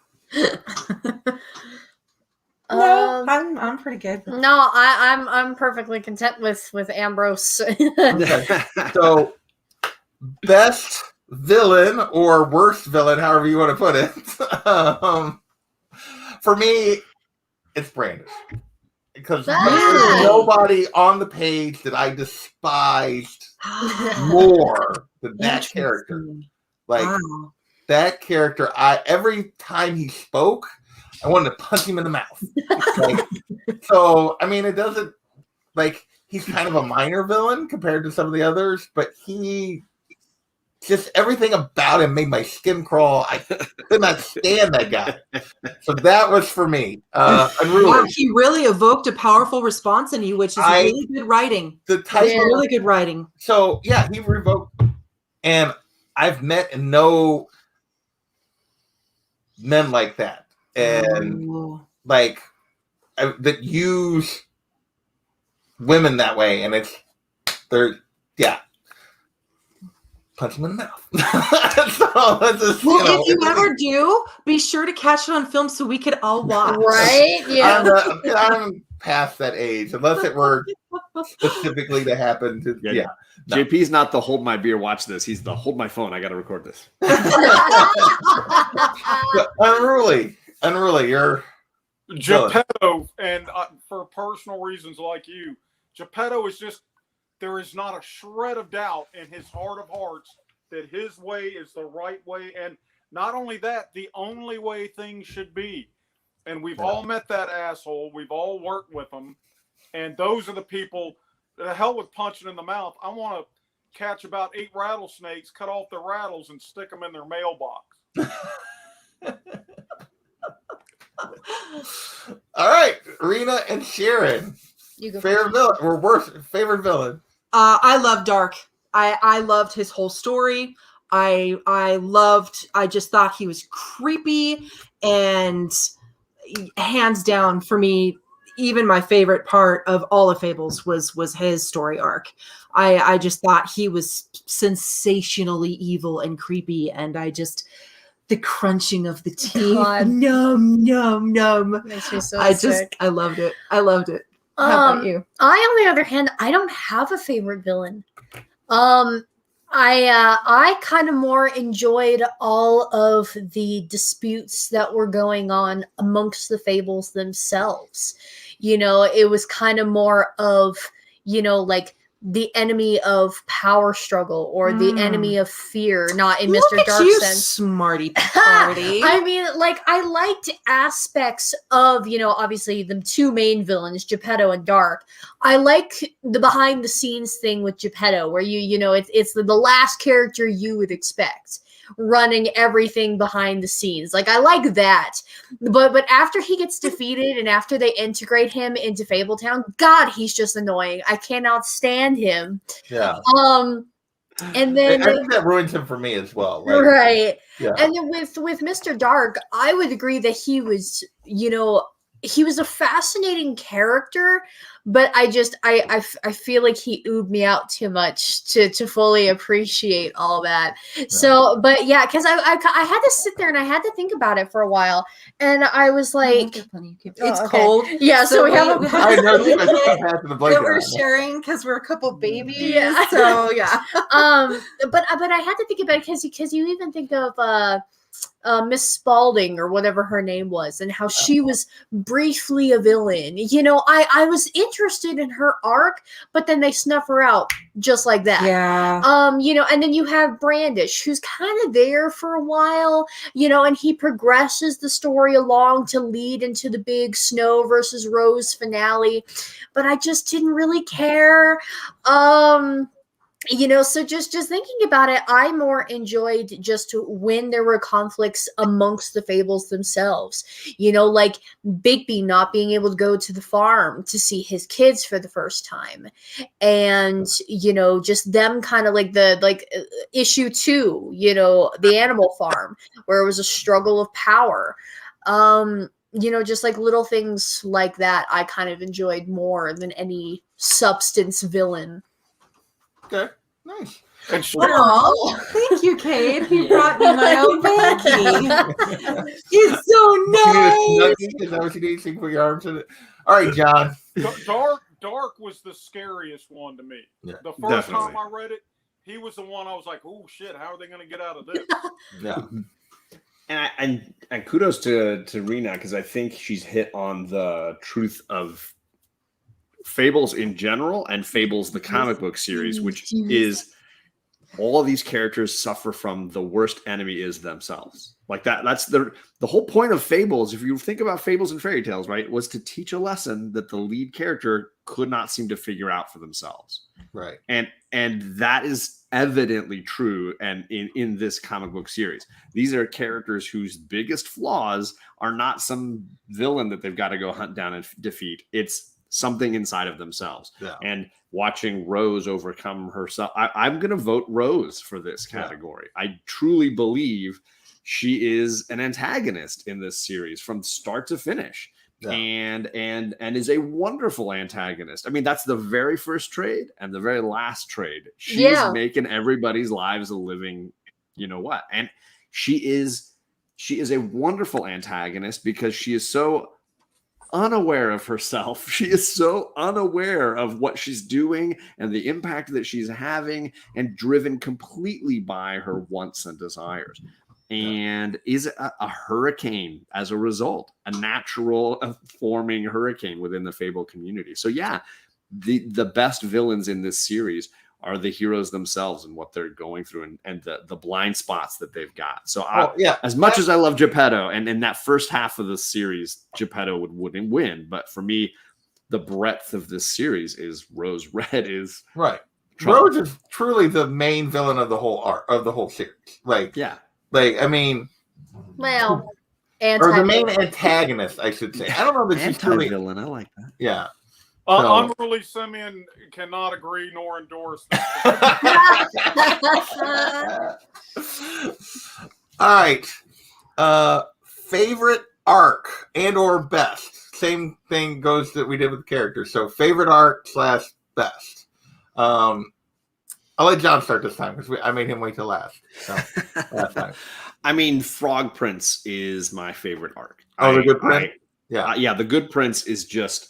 No, I'm pretty good. No, I'm perfectly content with Ambrose. Okay. So, best villain or worst villain, however you want to put it. For me, it's Brandis. Because there's nobody on the page that I despised more than that character. That character, every time he spoke, I wanted to punch him in the mouth. Like, so, I mean, it doesn't, like, he's kind of a minor villain compared to some of the others, but he, just everything about him made my skin crawl. I could not stand that guy. So that was for me. Unruly. Wow, he really evoked a powerful response in you, which is really good writing. The type of really good writing. So yeah, he revoked, and I've met and know men like that, and like that use women that way, and they're punch him in the mouth. If you ever do, be sure to catch it on film so we could all watch. Right? Yeah. I'm past that age, unless it were specifically to happen. No. JP's not the hold my beer, watch this. He's the hold my phone. I got to record this. Unruly. You're Geppetto, and for personal reasons like you, Geppetto is just. There is not a shred of doubt in his heart of hearts that his way is the right way. And not only that, the only way things should be. And we've all met that asshole. We've all worked with them. And those are the people, the hell with punching in the mouth. I want to catch about 8 rattlesnakes, cut off their rattles, and stick them in their mailbox. All right, Rena and Sharon. Favorite villain or worst favorite villain? I love Dark. I loved his whole story. I just thought he was creepy, and hands down for me, even my favorite part of all of Fables was his story arc. I just thought he was sensationally evil and creepy, and the crunching of the teeth, num num num, makes me so sick. I loved it. How about you? I, on the other hand, I don't have a favorite villain. I kind of more enjoyed all of the disputes that were going on amongst the Fables themselves. You know, it was kind of more of, like the enemy of power struggle or the enemy of fear, not in Mr. Dark's sense. Smarty party. I mean, like, I liked aspects of, obviously the 2 main villains, Geppetto and Dark. I like the behind the scenes thing with Geppetto, where it's the last character you would expect, running everything behind the scenes. Like, I like that. But after he gets defeated and after they integrate him into Fabletown, God, he's just annoying. I cannot stand him. Yeah. And then I think that ruins him for me as well. Like, right. Yeah. And then with Mr. Dark, I would agree that he was, he was a fascinating character, but I feel like he oohed me out too much to fully appreciate all that. Yeah. So, but yeah, because I had to sit there and I had to think about it for a while, and I was like, it's cold. Yeah, so we have that we're sharing because we're a couple babies. Yeah. So yeah. But I had to think about it because you even think of Miss Spaulding or whatever her name was, and how she was briefly a villain. I was interested in her arc, but then they snuff her out just like that. Yeah. And then you have Brandish, who's kind of there for a while, and he progresses the story along to lead into the big Snow versus Rose finale, but I just didn't really care. So just thinking about it, I more enjoyed just when there were conflicts amongst the Fables themselves. Like Bigby not being able to go to the farm to see his kids for the first time, and just them kind of like issue 2, the animal farm, where it was a struggle of power. Just like little things like that, I kind of enjoyed more than any substance villain. Okay, nice. Oh, thank you, Cade. You brought me my own banky. He's so nice. Is that what you need to put your arms in it? All right, John. Dark was the scariest one to me. Yeah, the first time I read it, he was the one I was like, "Oh shit, how are they going to get out of this?" Yeah. And kudos to Rena, because I think she's hit on the truth of Fables in general and Fables the comic book series, which is all of these characters suffer from the worst enemy is themselves. Like that's the whole point of Fables. If you think about Fables and fairy tales, right, was to teach a lesson that the lead character could not seem to figure out for themselves. Right. And that is evidently true. And in this comic book series, these are characters whose biggest flaws are not some villain that they've got to go hunt down and defeat. It's something inside of themselves. Yeah. And watching Rose overcome herself, I'm going to vote Rose for this category. Yeah. I truly believe she is an antagonist in this series from start to finish. Yeah. And is a wonderful antagonist. I mean, that's the very first trade and the very last trade. She's making everybody's lives a living, you know what? And she is a wonderful antagonist because she is so unaware of herself. She is so unaware of what she's doing and the impact that she's having, and driven completely by her wants and desires. And is a hurricane as a result, a natural forming hurricane within the Fable community. So yeah, the best villains in this series are the heroes themselves and what they're going through, and the blind spots that they've got. So as much as I love Geppetto, and in that first half of the series, Geppetto wouldn't win. But for me, the breadth of this series is Rose Red is right. Rose is truly the main villain of the whole series. Like, I mean, well, or the main antagonist, I should say. I don't know that she's truly villain. I like that. Yeah. Unruly Simeon cannot agree nor endorse that. All right. Favorite arc and or best. Same thing goes that we did with the characters. So favorite arc / best. I'll let John start this time because I made him wait till last. So last time. I mean, Frog Prince is my favorite arc. The Good Prince? Yeah, the Good Prince is just...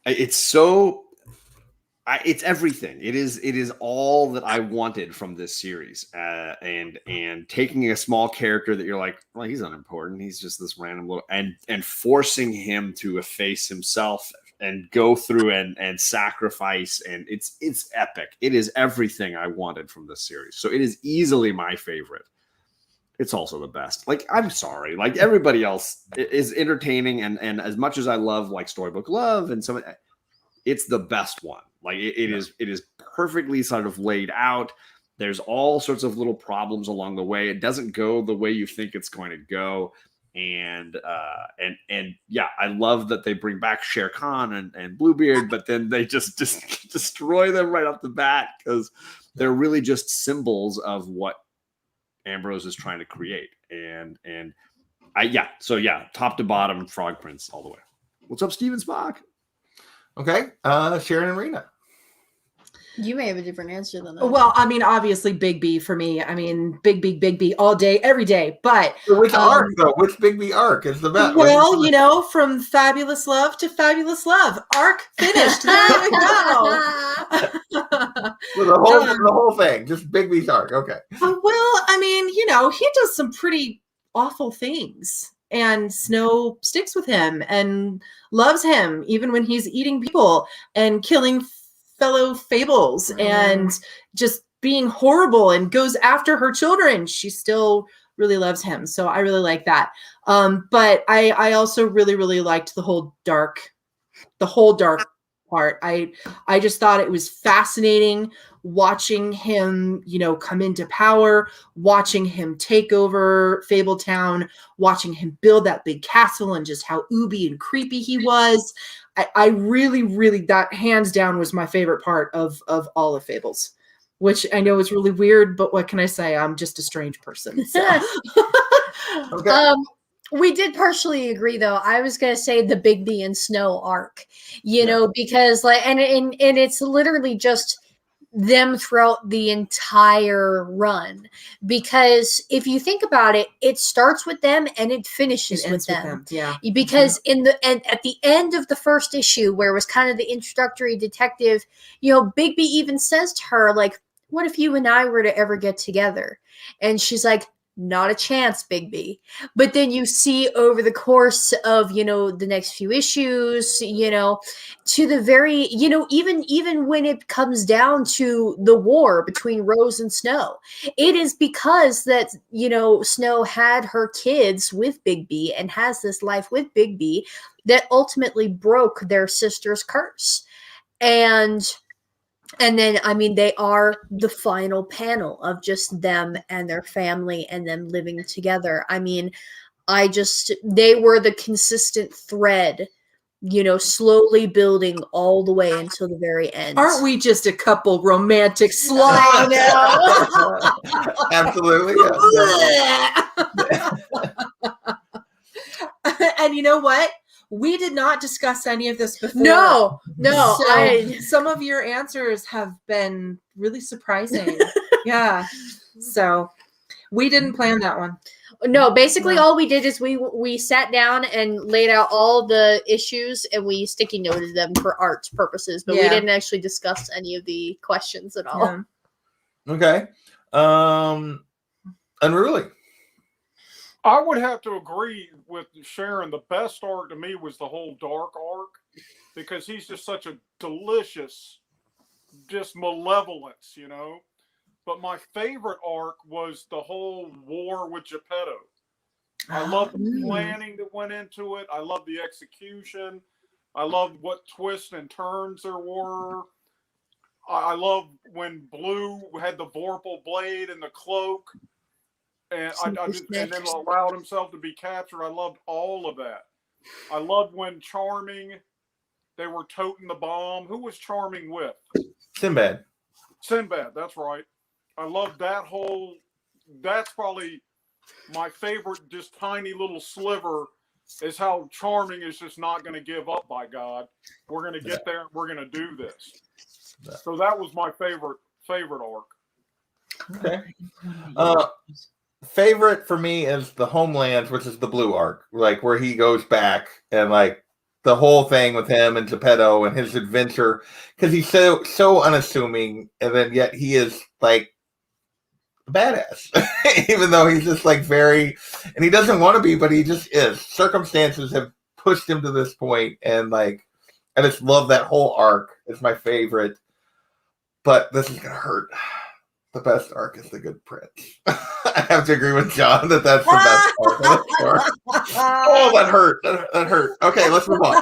It's so... it's everything. It is all that I wanted from this series. And taking a small character that you're like, well, he's unimportant. He's just this random little... And forcing him to efface himself and go through and sacrifice, and it's epic. It is everything I wanted from this series. So it is easily my favorite. It's also the best. Like, I'm sorry, like everybody else is entertaining, and as much as I love like Storybook Love and some, it's the best one. Like it is perfectly sort of laid out. There's all sorts of little problems along the way. It doesn't go the way you think it's going to go. And yeah, I love that they bring back Shere Khan and Bluebeard, but then they just destroy them right off the bat because they're really just symbols of what Ambrose is trying to create. So top to bottom, Frog Prince all the way. What's up, Steven Spock? Okay, Sharon and Rena. You may have a different answer than that. Well, I mean, obviously, Big B for me. I mean, Big B all day, every day. But which arc, though? Which Big B arc is the best? Well, you know, from Fabulous Love to Fabulous Love, arc finished. There we go. So the whole thing, just Big B's arc. Okay. Well, I mean, you know, he does some pretty awful things, and Snow sticks with him and loves him, even when he's eating people and killing fellow Fables and just being horrible, and goes after her children. She still really loves him. So I really like that. But I also really, really liked the whole dark part. I just thought it was fascinating watching him, you know, come into power, watching him take over Fabletown, watching him build that big castle, and just how ooby and creepy he was. I really, really, that hands down was my favorite part of all of Fables, which I know is really weird, but what can I say? I'm just a strange person. So. Okay. We did partially agree, though. I was going to say the Big B and Snow arc, you know, because like, and it's literally just them throughout the entire run. Because if you think about it, it starts with them and it finishes with them. Yeah. Because at the end of the first issue, where it was kind of the introductory detective, you know, Big B even says to her, like, what if you and I were to ever get together? And she's like, not a chance, Bigby. But then you see over the course of, the next few issues, to the very, even when it comes down to the war between Rose and Snow, it is because that, Snow had her kids with Bigby and has this life with Bigby that ultimately broke their sister's curse. And then, I mean, they are the final panel of just them and their family and them living together. I mean, they were the consistent thread, slowly building all the way until the very end. Aren't we just a couple romantic slobs? I know. Absolutely. Yeah. And you know what? We did not discuss any of this before. No. So some of your answers have been really surprising. Yeah. So we didn't plan that one. No, basically all we did is we sat down and laid out all the issues and we sticky noted them for art purposes, but we didn't actually discuss any of the questions at all. Yeah. Okay. Unruly. I would have to agree with Sharon. The best arc to me was the whole Dark arc, because he's just such a delicious, just malevolence, But my favorite arc was the whole war with Geppetto. I love the planning that went into it. I love the execution. I love what twists and turns there were. I love when Blue had the Vorpal blade and the cloak. And and then allowed himself to be captured. I loved all of that. I loved when Charming, they were toting the bomb. Who was Charming with? Sinbad, that's right. I love that whole, that's probably my favorite, just tiny little sliver, is how Charming is just not going to give up, by God. We're going to get there and we're going to do this. So that was my favorite arc. Okay. Favorite for me is the Homelands, which is the Blue arc, like where he goes back and like the whole thing with him and Geppetto and his adventure, because he's so unassuming, and then yet he is like a badass, even though he's just like very, and he doesn't want to be, but he just is. Circumstances have pushed him to this point, and like I just love that whole arc. It's my favorite, but this is gonna hurt. The best arc is the Good Prince. I have to agree with John that that's the best arc. Oh, that hurt. That hurt. Okay, let's move on.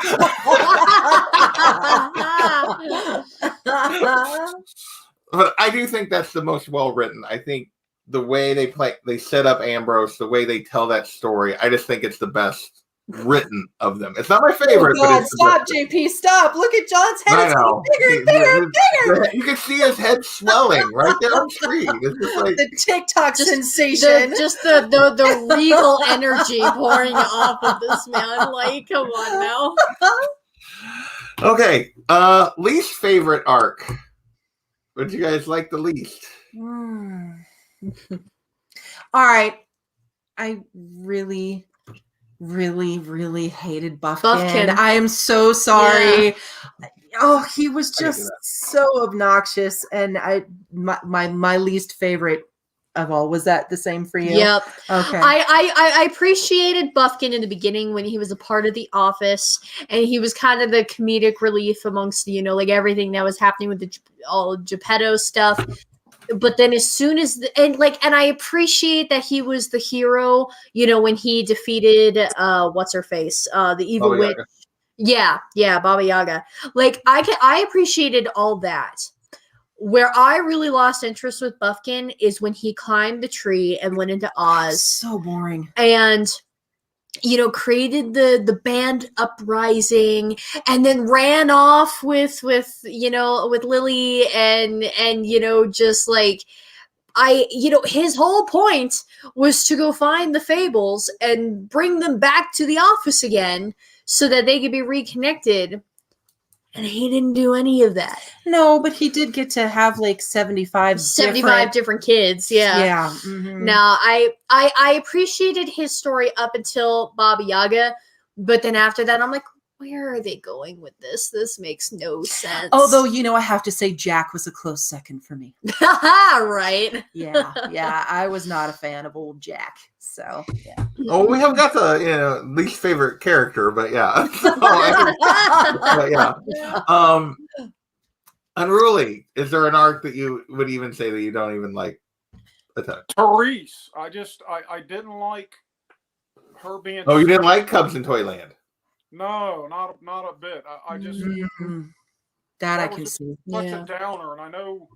But I do think that's the most well written. I think the way they set up Ambrose, the way they tell that story, I just think it's the best written of them. It's not my favorite. Oh God, but it's stop, JP, stop. Look at John's head. It's getting bigger and bigger. You can see his head swelling right there on screen. It's just like the TikTok sensation. The regal energy pouring off of this man. Like, come on now. Okay. Least favorite arc. What do you guys like the least? All right. I really hated Buffkin. I am so sorry. Yeah. Oh, he was just so obnoxious, and my least favorite of all. Was that the same for you? Yep. Okay. I appreciated Buffkin in the beginning when he was a part of the office, and he was kind of the comedic relief amongst like everything that was happening with all Geppetto stuff. But then as soon as and I appreciate that he was the hero, when he defeated what's her face, the evil witch. Yeah, Baba Yaga. Like I appreciated all that. Where I really lost interest with Buffkin is when he climbed the tree and went into Oz. So boring. And created the band uprising and then ran off with Lily and just like his whole point was to go find the Fables and bring them back to the office again so that they could be reconnected. And he didn't do any of that. No, but he did get to have like 75 different kids. Yeah. Yeah. Mm-hmm. Now, I appreciated his story up until Baba Yaga, but then after that, I'm like, where are they going with this? This makes no sense. Although, I have to say Jack was a close second for me. Right. Yeah. I was not a fan of old Jack. So, yeah. Oh, we haven't got the least favorite character, but yeah. But yeah. Unruly. Is there an arc that you would even say that you don't even like? Therese. I didn't like her being. Oh, you didn't like Cubs in Toyland? No, not a bit. I just that I can see. Such a downer, and I know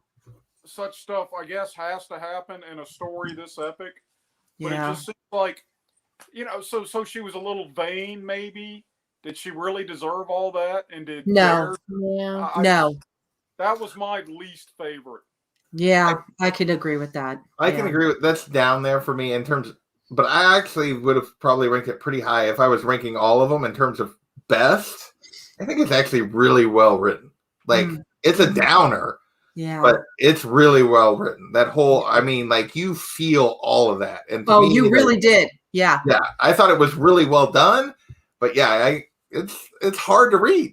such stuff, I guess, has to happen in a story this epic. But it just seems like, so she was a little vain, maybe. Did she really deserve all that? And did no, no. That was my least favorite. Yeah, I can agree with that. I can agree with that's down there for me in terms of, but I actually would have probably ranked it pretty high if I was ranking all of them in terms of best. I think it's actually really well written. Like it's a downer, but it's really well written. That whole, I mean, like you feel all of that. And to me, you really did. Yeah. Yeah, I thought it was really well done. But yeah, it's hard to read.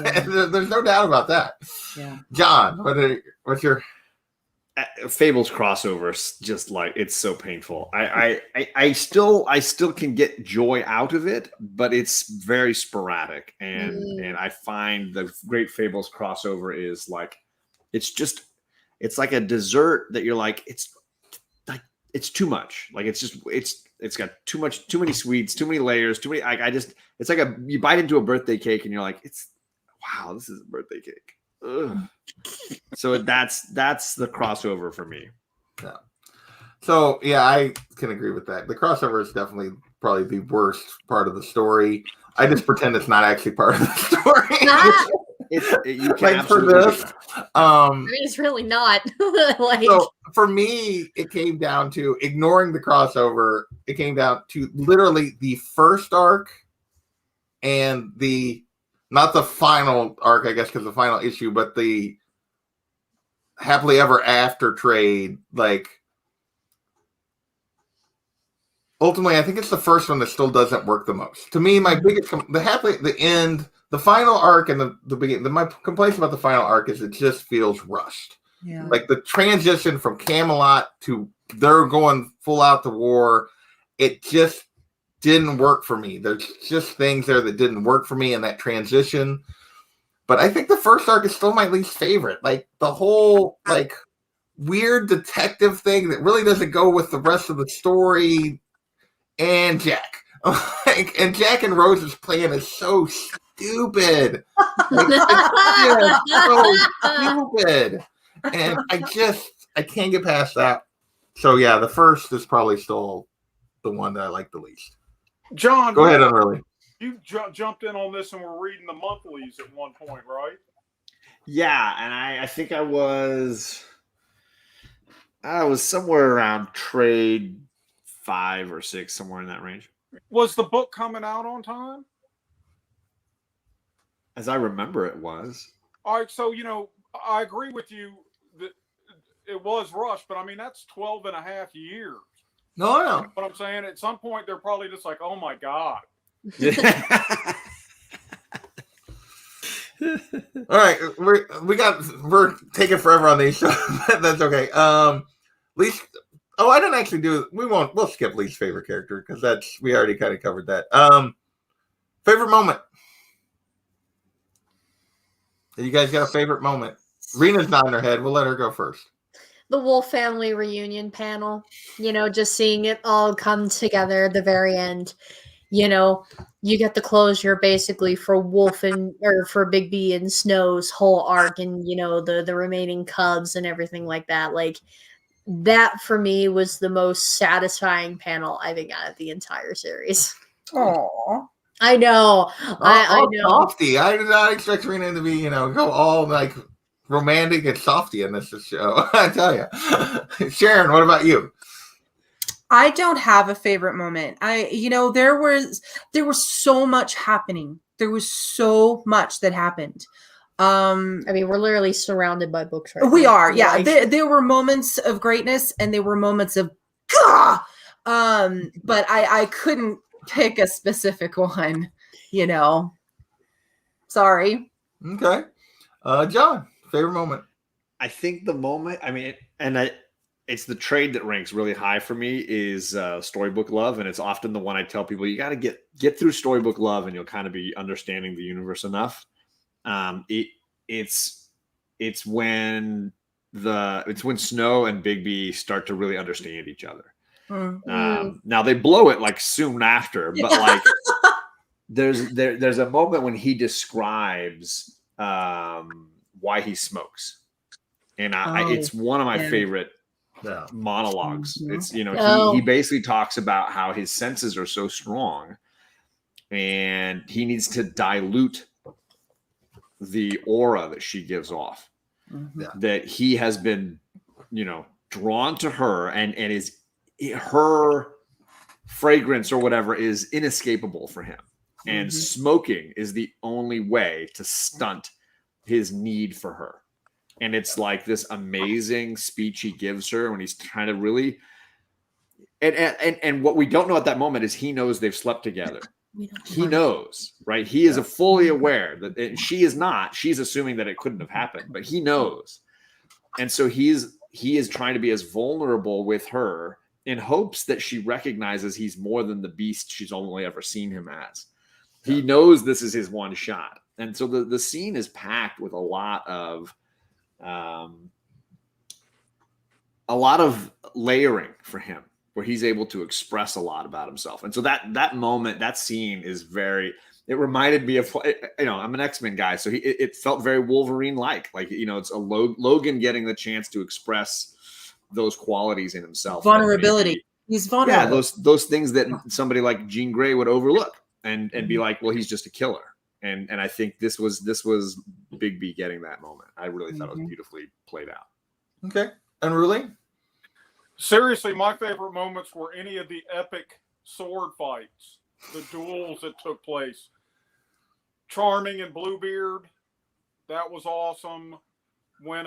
There's no doubt about that. Yeah. John, what's your Fables crossovers? Just like it's so painful. I still can get joy out of it, but it's very sporadic, and I find the Great Fables crossover is like it's like a dessert that you're like it's too much. Like it's got too many sweets, too many layers, too many. It's like you bite into a birthday cake and you're like, wow, this is a birthday cake. Ugh. So that's the crossover for me. Yeah. So yeah, I can agree with that. The crossover is definitely probably the worst part of the story. I just pretend it's not actually part of the story. You can like for this, I mean, it's really not. So for me, it came down to ignoring the crossover. It came down to literally the first arc and not the final arc, I guess, because the final issue, but the happily ever after trade. Like, ultimately, I think it's the first one that still doesn't work the most. To me, my biggest the final arc and the beginning. My complaints about the final arc is it just feels rushed. Yeah. Like the transition from Camelot to they're going full out to war, it just didn't work for me. There's just things there that didn't work for me in that transition. But I think the first arc is still my least favorite. Like the whole like weird detective thing that really doesn't go with the rest of the story. And Jack. And Jack and Rose's plan is so stupid. Like, it's so stupid. And I can't get past that. So yeah, the first is probably still the one that I like the least. John, go ahead, Unruly. You jumped in on this and were reading the monthlies at one point, right? Yeah, and I think I was somewhere around trade 5 or 6, somewhere in that range. Was the book coming out on time? As I remember, it was. All right, so I agree with you that it was rushed, but I mean that's 12 and a half years. No. You know what I'm saying? At some point, they're probably just like, oh my God. All right, we're taking forever on these, so that's okay. Least, I didn't actually do. We'll skip least favorite character because we already kind of covered that. Favorite moment. You guys got a favorite moment? Rena's nodding her head. We'll let her go first. The Wolf family reunion panel, just seeing it all come together at the very end. You get the closure basically for for Big B and Snow's whole arc, and the remaining Cubs and everything like that. Like that for me was the most satisfying panel I think out of the entire series. Aww. I know. I know. Softy. I did not expect Rena to be, go all like romantic and softy in this show. I tell you. Sharon, what about you? I don't have a favorite moment. There was so much happening. There was so much that happened. I mean, we're literally surrounded by books right we now. are, yeah. There were moments of greatness and there were moments of gah! But I couldn't pick a specific one, Sorry. Okay. John, favorite moment. I think the moment, it's the trade that ranks really high for me is storybook love, and it's often the one I tell people you got to get through storybook love, and you'll kind of be understanding the universe enough. It's when Snow and Bigby start to really understand each other. Now they blow it like soon after, but like there's a moment when he describes why he smokes, and it's one of my favorite monologues. It's he basically talks about how his senses are so strong, and he needs to dilute the aura that she gives off. That he has been, drawn to her, and her fragrance or whatever is inescapable for him. And smoking is the only way to stunt his need for her. And it's like this amazing speech he gives her when he's trying to really, and what we don't know at that moment is he knows they've slept together. He knows, right? He is fully aware that she is not. She's assuming that it couldn't have happened, but he knows. And so he is trying to be as vulnerable with her in hopes that she recognizes he's more than the beast she's only ever seen him as. He knows this is his one shot. And so the scene is packed with a lot of layering for him, where he's able to express a lot about himself. And so that moment, that scene is it reminded me of, I'm an X-Men guy, so it felt very Wolverine-like. Like, it's a Logan getting the chance to express those qualities in himself. Vulnerability. He's vulnerable. Yeah, those things that somebody like Jean Grey would overlook and be like, well, he's just a killer. And I think this was Bigby getting that moment. I really thought it was beautifully played out. Okay. Unruly? Seriously, my favorite moments were any of the epic sword fights, the duels that took place. Charming and Bluebeard, that was awesome. When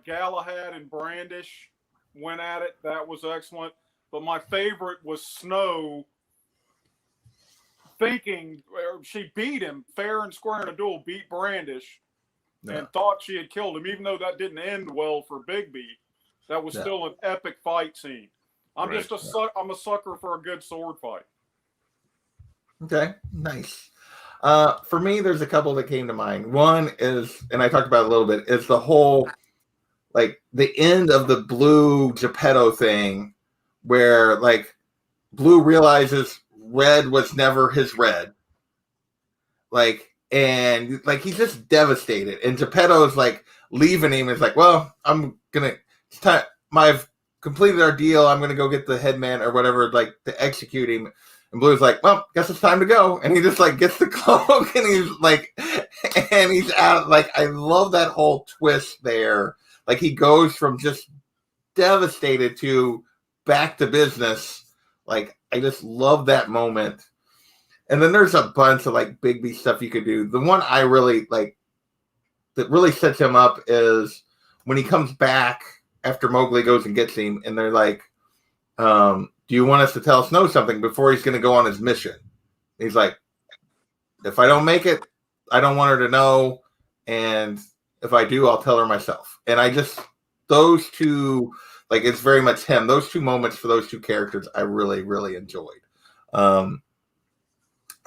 Galahad and Brandish went at it, that was excellent. But my favorite was Snow thinking she beat him fair and square in a duel, beat Brandish, and thought she had killed him, even though that didn't end well for Bigby. That was still an epic fight scene. I'm a sucker for a good sword fight. Okay, nice. For me, there's a couple that came to mind. One is, and I talked about it a little bit, is the whole, like, the end of the Blue Geppetto thing, where, like, Blue realizes Red was never his Red. Like, and, like, he's just devastated. And Geppetto's, like, leaving him. It's like, well, I've completed our deal. I'm going to go get the headman or whatever, like, to execute him. And Blue's like, well, guess it's time to go. And he just, like, gets the cloak and he's like, and he's out. Like, I love that whole twist there. Like, he goes from just devastated to back to business. Like, I just love that moment. And then there's a bunch of, like, Bigby stuff you could do. The one I really like that really sets him up is when he comes back after Mowgli goes and gets him, and they're like, do you want us to tell Snow something before he's going to go on his mission? He's like, if I don't make it, I don't want her to know. And if I do, I'll tell her myself. And I just, those two, like, it's very much him. Those two moments for those two characters, I really, really enjoyed. All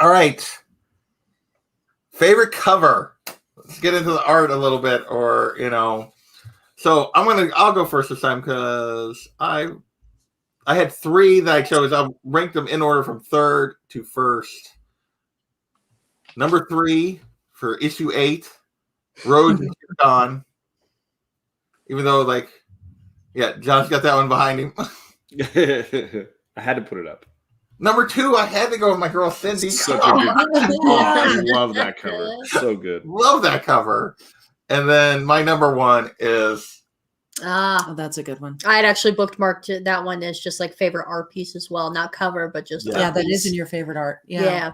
right. Favorite cover. Let's get into the art a little bit, or, So I'll go first this time because I had three that I chose. I'll rank them in order from third to first. Number 3 for issue 8, Rose and Dawn. Even though, like, John's got that one behind him. I had to put it up. Number 2, I had to go with my girl Cindy. I love that cover. So good. Love that cover. And then my number 1 is... Oh, that's a good one. I had actually bookmarked that one as just like favorite art piece as well. Not cover, but just that is in your favorite art. Yeah.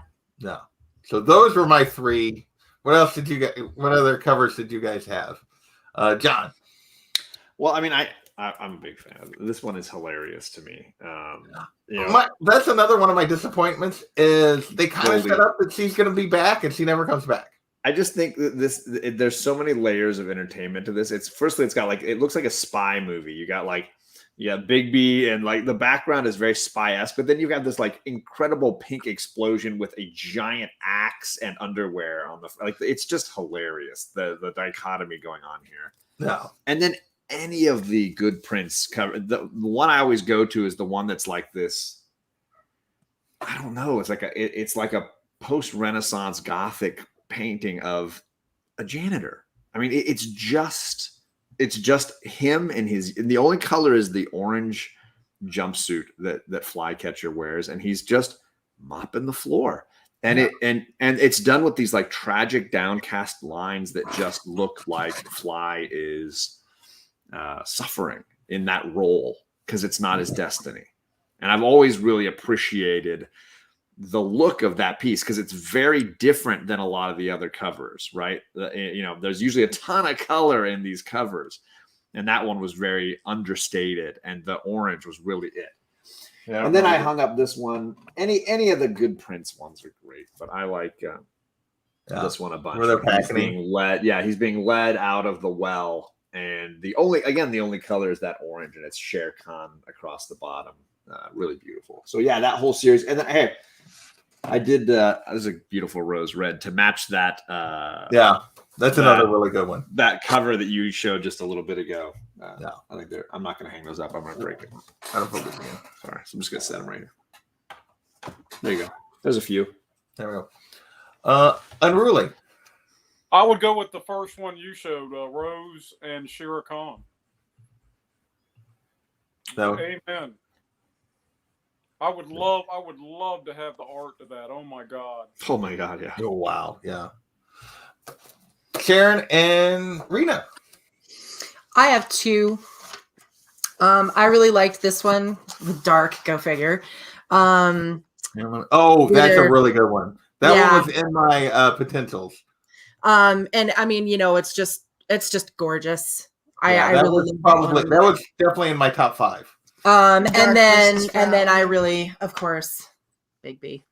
So those were my 3. What else did you get? What other covers did you guys have? John? Well, I mean, I'm a big fan. This one is hilarious to me. That's another one of my disappointments is they kind of set up that she's going to be back and she never comes back. I just think that there's so many layers of entertainment to this. It's got like, it looks like a spy movie. You got like, Bigby, and like the background is very spy-esque, but then you've got this like incredible pink explosion with a giant axe and underwear on like, it's just hilarious, the dichotomy going on here. Yeah. And then any of the Good Prince cover, the one I always go to is the one that's like this, I don't know, it's like a post-Renaissance Gothic painting of a janitor. I mean, it's just him and the only color is the orange jumpsuit that Flycatcher wears, and he's just mopping the floor. And it's done with these like tragic downcast lines that just look like Fly is suffering in that role because it's not his destiny. And I've always really appreciated the look of that piece because it's very different than a lot of the other covers, right? There's usually a ton of color in these covers, and that one was very understated, and the orange was really it. Yeah, and then I hung up this one. Any of the Good Prince ones are great, but I like this one a bunch. Where they're packing. He's being led out of the well, and the only color is that orange, and it's Shere Khan across the bottom. Really beautiful. So yeah, that whole series, and then hey, I did. This is a beautiful rose red to match that. That's another really good one. That cover that you showed just a little bit ago. I think I'm not going to hang those up. I'm going to break it. I don't focus again. Sorry, so I'm just going to set them right here. There you go. There's a few. There we go. Unruly. I would go with the first one you showed, Rose and Shere Khan. Amen. I would love to have the art to that. Oh my God. Oh my God, yeah. Oh wow, yeah. Sharon and Rena. I have two. I really liked this one with Dark. Go figure. That's a really good one. That one was in my potentials. And I mean, it's just gorgeous. That was definitely in my top 5. And then I really, of course, Bigby.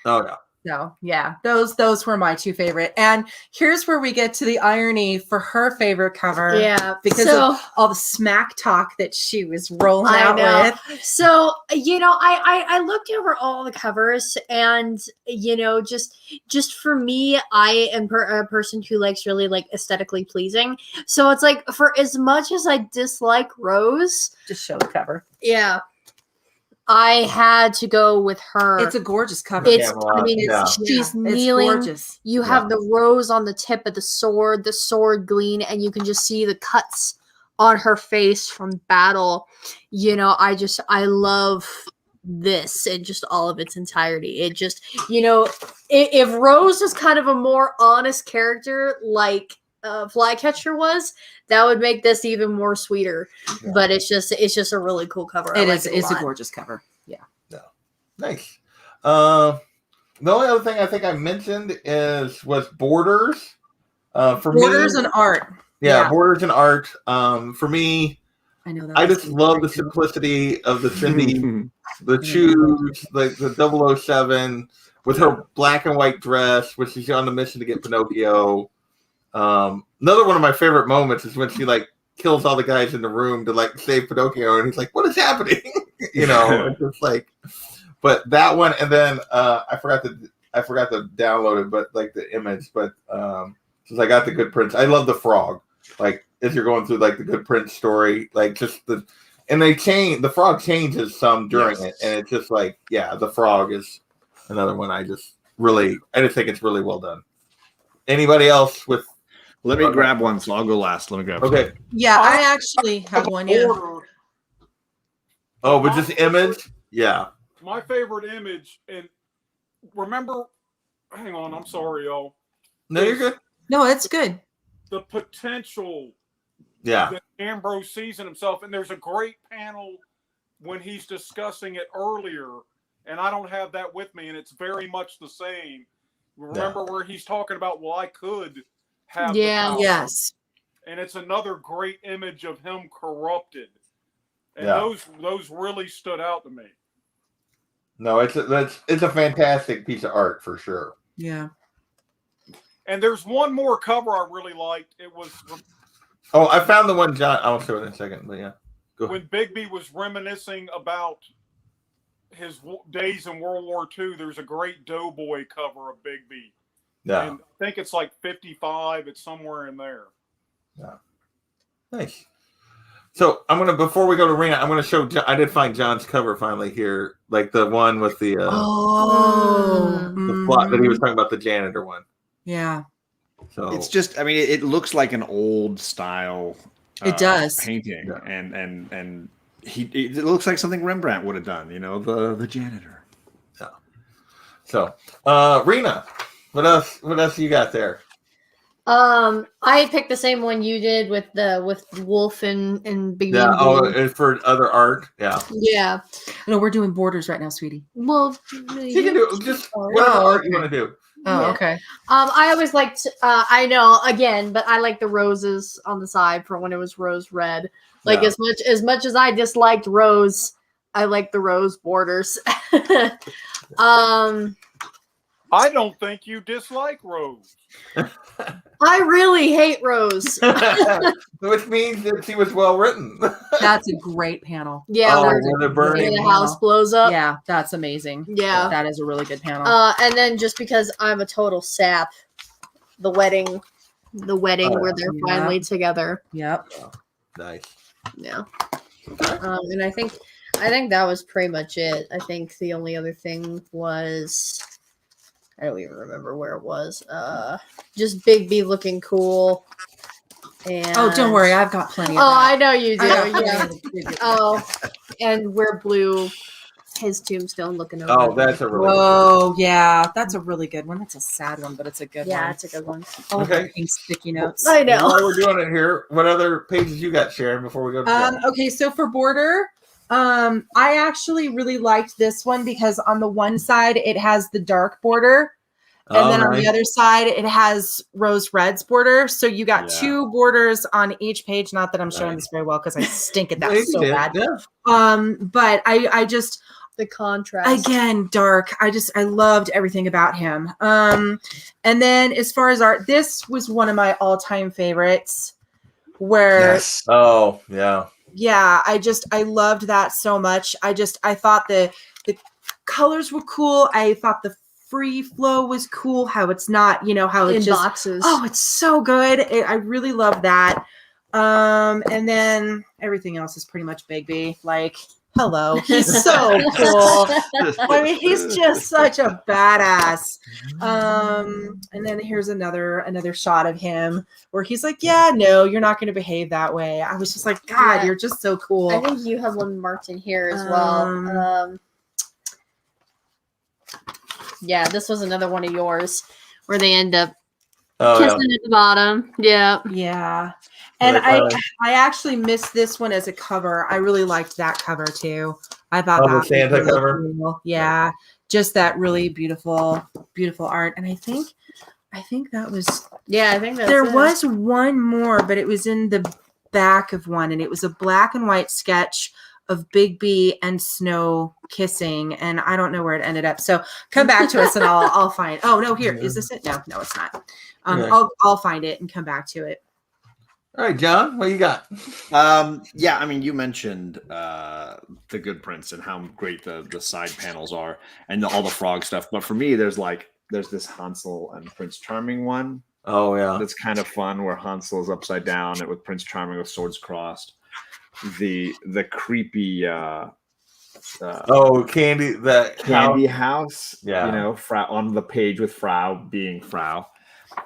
Oh yeah. So yeah, those were my two favorite. And here's where we get to the irony for her favorite cover. Yeah, because of all the smack talk that she was rolling out with. So I looked over all the covers, and just for me, I am a person who likes really like aesthetically pleasing. So it's like, for as much as I dislike Rose, just show the cover. Yeah. I had to go with her. It's a gorgeous cover. She's kneeling. It's gorgeous. You have the rose on the tip of the sword gleam, and you can just see the cuts on her face from battle. I love this in just all of its entirety. It just, if Rose is kind of a more honest character like Flycatcher was, that would make this even more sweeter. Yeah. But it's just a really cool cover. It's a gorgeous cover. Yeah. Nice. The only other thing I think I mentioned was borders. For borders me, and art. Yeah, borders and art. For me, I just love the too. Simplicity of the Cindy, the shoes, like the 007 with her black and white dress, which she's on the mission to get Pinocchio. Another one of my favorite moments is when she like kills all the guys in the room to like save Pinocchio, and he's like, "What is happening?" It's just like. But that one, and then I forgot to download it, but like the image. But since I got the Good Prince, I love the frog. Like as you're going through like the Good Prince story, like just the frog changes some during it, and it's just like the frog is another one. I just think it's really well done. Anybody else with? Let me grab one, so I'll go last. Let me grab. Okay. One. Yeah, I actually have one. Yeah. Oh, but just the image? Yeah. My favorite image, and remember, hang on, I'm sorry, y'all. No, you're good. No, it's good. The potential that Ambrose sees in himself, and there's a great panel when he's discussing it earlier, and I don't have that with me, and it's very much the same. Remember where he's talking about, well, I could have the power. Yes. And it's another great image of him corrupted. And those really stood out to me. No, it's a fantastic piece of art for sure. Yeah. And there's one more cover I really liked. It was Oh, I found the one, John. I'll show it in a second. But yeah, go ahead. when Bigby was reminiscing about his days in World War II. There's a great Doughboy cover of Bigby. Yeah. And I think it's like 55. It's somewhere in there. Yeah. Nice. So I'm gonna, before we go to Rena, I'm gonna show. I did find John's cover finally here, like the one with the the plot that he was talking about, the janitor one. Yeah. So it's just, I mean, it looks like an old style. It does. Painting, and it looks like something Rembrandt would have done. You know, the janitor. Yeah. So, Rena, what else you got there? I picked the same one you did with Wolf and Big. Yeah. Oh, and for other art. Yeah. Yeah. No, we're doing borders right now, sweetie. Well, You can do just whatever art you want to do. Oh, Yeah. okay. I always liked. I know again, but I like the roses on the side for when it was rose red. Like Yeah. as much as I disliked rose, I like the rose borders. I don't think you dislike Rose. I really hate rose. Which means that she was well written. That's a great panel. Yeah, Oh, where when the burning. the house blows up. Yeah, that's amazing. Yeah. That is a really good panel. And then just because I'm a total sap, the wedding where they're Yeah. finally together. Yep. Nice. Yeah. And I think that was pretty much it. I think the only other thing was, I don't even remember where it was. Just Bigby looking cool. And Oh, don't worry, I've got plenty of Oh, that. I know you do. I got plenty Yeah. of the- Oh, and where Blue, his tombstone looking over. Oh, that's a really Oh, yeah, that's a really good one. That's a sad one, but it's a good yeah, one. it's a good one. All of Okay. the pink sticky notes. I good. know. While we're doing it here, what other pages you got, Sharon, before we go to John? Okay, so for border, I actually really liked this one because on the one side it has the dark border, and then on the other side it has rose red's border. So you got Yeah. two borders on each page. Not that I'm showing Right. this very well because I stink at that Yeah, you so did. bad. Yeah. But I just The contrast. again dark. I loved everything about him. And then as far as art, this was one of my all-time favorites. Where Yes. Oh, yeah. yeah, I loved that so much. I thought the colors were cool. I thought the free flow was cool. How it's not, how in it's just boxes. oh, it's so good. I really love that. And then everything else is pretty much Bigby. Like, hello, he's so cool. I mean, he's just such a badass. And then here's another shot of him where he's like, yeah, no, you're not going to behave that way. I was just like, God, Yeah. you're just so cool. I think you have one marked in here as well. Yeah, this was another one of yours where they end up Oh, yeah. kissing at the bottom. Yeah. Yeah. And I actually missed this one as a cover. I really liked that cover too. I thought Oh, that the was Santa really cover? cool. Yeah. Just that really beautiful art. And I think that was Yeah, I think that's there it. was one more, but it was in the back of one, and it was a black and white sketch of Bigby and Snow kissing, and I don't know where it ended up. So come back to us and I'll find. Oh no, here is this it? No, it's not. Okay. I'll find it and come back to it. All right, John, what you got? Yeah, I mean, you mentioned the Good Prince and how great the side panels are and all the frog stuff. But for me, there's this Hansel and Prince Charming one Oh, yeah. that's kind of fun where Hansel is upside down and with Prince Charming with swords crossed. The creepy Candy, the candy house, Yeah. Frau on the page with Frau being Frau.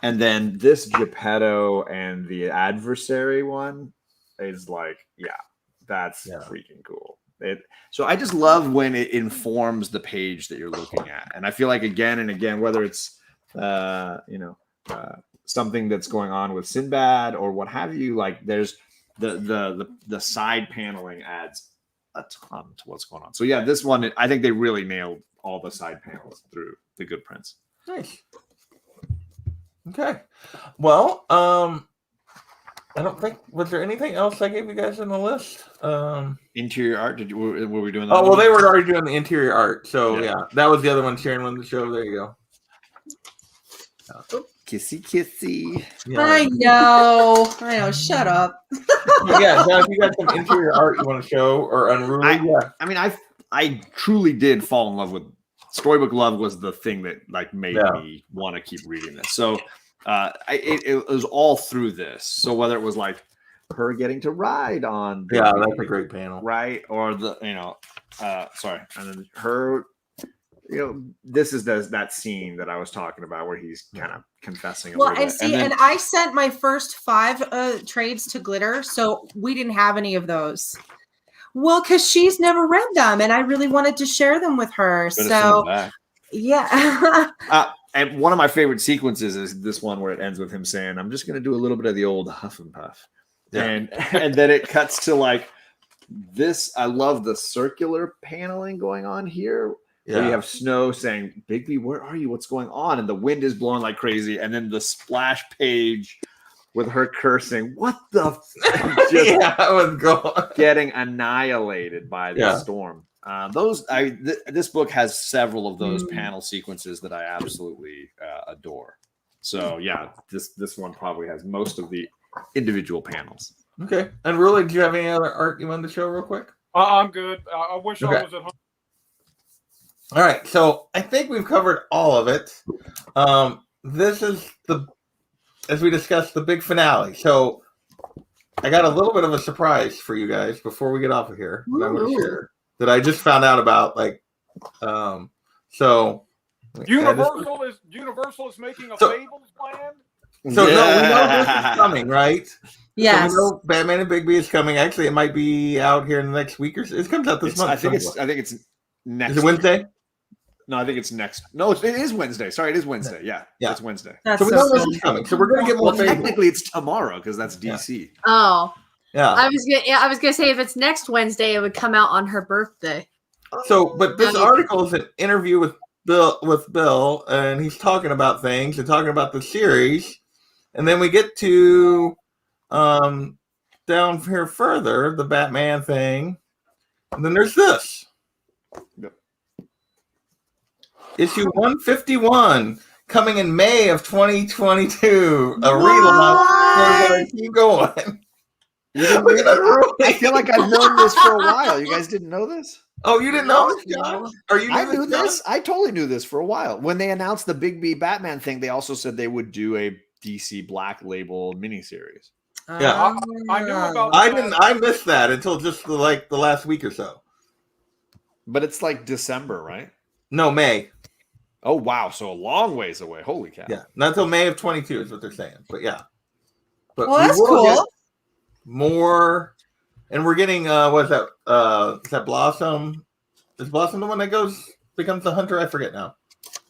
And then this Geppetto and the adversary one is like, that's freaking cool. So I just love when it informs the page that you're looking at. And I feel like again and again, whether it's, something that's going on with Sinbad or what have you, like there's the side paneling adds a ton to what's going on. So yeah, this one, I think they really nailed all the side panels through The Good Prince. Nice. Okay. Well, I don't think, was there anything else I gave you guys on the list? Interior art, were we doing that? Oh, well, they were already doing the interior art. So, Yeah. yeah, that was the other one Sharon wanted to show. There you go. Kissy, kissy. Yeah. I know. Shut up. Yeah, John, if you got some interior art you want to show or unruly, I mean, I truly did fall in love with Storybook Love. Was the thing that like made me want to keep reading this. So it was all through this. So whether it was like her getting to ride on, yeah, that's a great panel, right? Or the sorry, and then her. This is that scene that I was talking about where he's kind of confessing a little bit. And see, and I sent my first 5 trades to Glitter, so we didn't have any of those. Well, because she's never read them, and I really wanted to share them with her. So, yeah. And one of my favorite sequences is this one where it ends with him saying, "I'm just going to do a little bit of the old huff and puff," and then it cuts to like this. I love the circular paneling going on here. Yeah. You have Snow saying, "Bigby, where are you? What's going on?" And the wind is blowing like crazy. And then the splash page with her cursing, "What the?" Just I was going getting annihilated by the storm. This book has several of those panel sequences that I absolutely adore. So yeah, this one probably has most of the individual panels. Okay. And really, do you have any other art you wanted to show real quick? I'm good. I wish I was at home. All right, so I think we've covered all of it. This is as we discussed, the big finale. So I got a little bit of a surprise for you guys before we get off of here that I want to share that I just found out about. So Universal is making a Fables land. So no, we know this is coming, right? Yes. So we know Batman and Bigby is coming. Actually, it might be out here in the next week or so. It comes out this month. I think it's next. Is it Wednesday? No, I think it's next. No, it is Wednesday. Sorry, it is Wednesday. Yeah, it's Wednesday. That's so we know this is coming. So we're going to get more. Technically, it's tomorrow because that's DC. Oh, yeah. I was gonna say if it's next Wednesday, it would come out on her birthday. So, but this article is an interview with Bill, and he's talking about things and talking about the series, and then we get to down here further the Batman thing, and then there's this. Yep. Issue 151 coming in May of 2022. A relaunch. Keep going. I feel like I've known this for a while. You guys didn't know this? Oh, you didn't know this, John? I knew this. I totally knew this for a while. When they announced the Bigby Batman thing, they also said they would do a DC Black Label miniseries. Yeah, I knew about. I missed that until just the last week or so. But it's like December, right? No, May. Oh wow! So a long ways away. Holy cow! Yeah, not until May of 22 is what they're saying. But yeah, but well, that's cool. More, and we're getting what is that? Is that Blossom? Is Blossom the one that becomes the hunter? I forget now.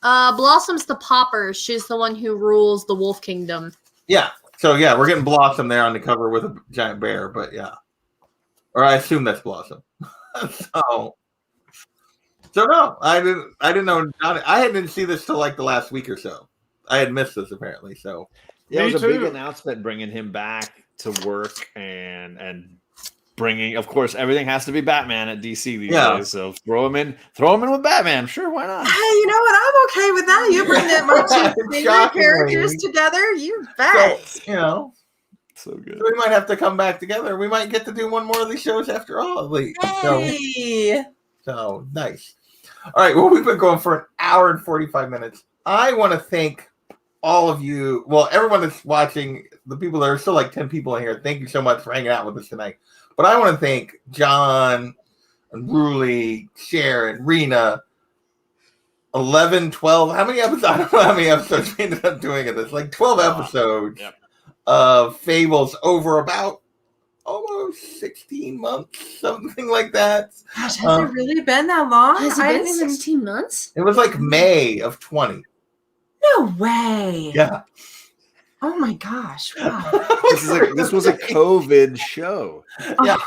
Blossom's the popper. She's the one who rules the Wolf Kingdom. Yeah. So yeah, we're getting Blossom there on the cover with a giant bear. But yeah, or I assume that's Blossom. So no, I didn't know. I didn't see this till like the last week or so. I had missed this apparently. So yeah, it was a big announcement bringing him back to work and bringing. Of course, everything has to be Batman at DC these days. So throw him in with Batman. Sure, why not? Hey, you know what? I'm okay with that. You bring my two favorite characters together. You bet. So, so good. So we might have to come back together. We might get to do one more of these shows after all. Hey. So nice. All right. Well, we've been going for an hour and 45 minutes. I want to thank all of you. Well, everyone that's watching, the people that are still like 10 people in here. Thank you so much for hanging out with us tonight. But I want to thank John and Bruley, Sharon, Rena, 11, 12. How many episodes? I don't know how many episodes we ended up doing of this. Like 12 episodes of Fables over about almost 16 months, something like that. Gosh, has it really been that long? Has it been 16 months? It was like May of 20. No way. Yeah. Oh my gosh. Wow. This was a COVID show. Yeah.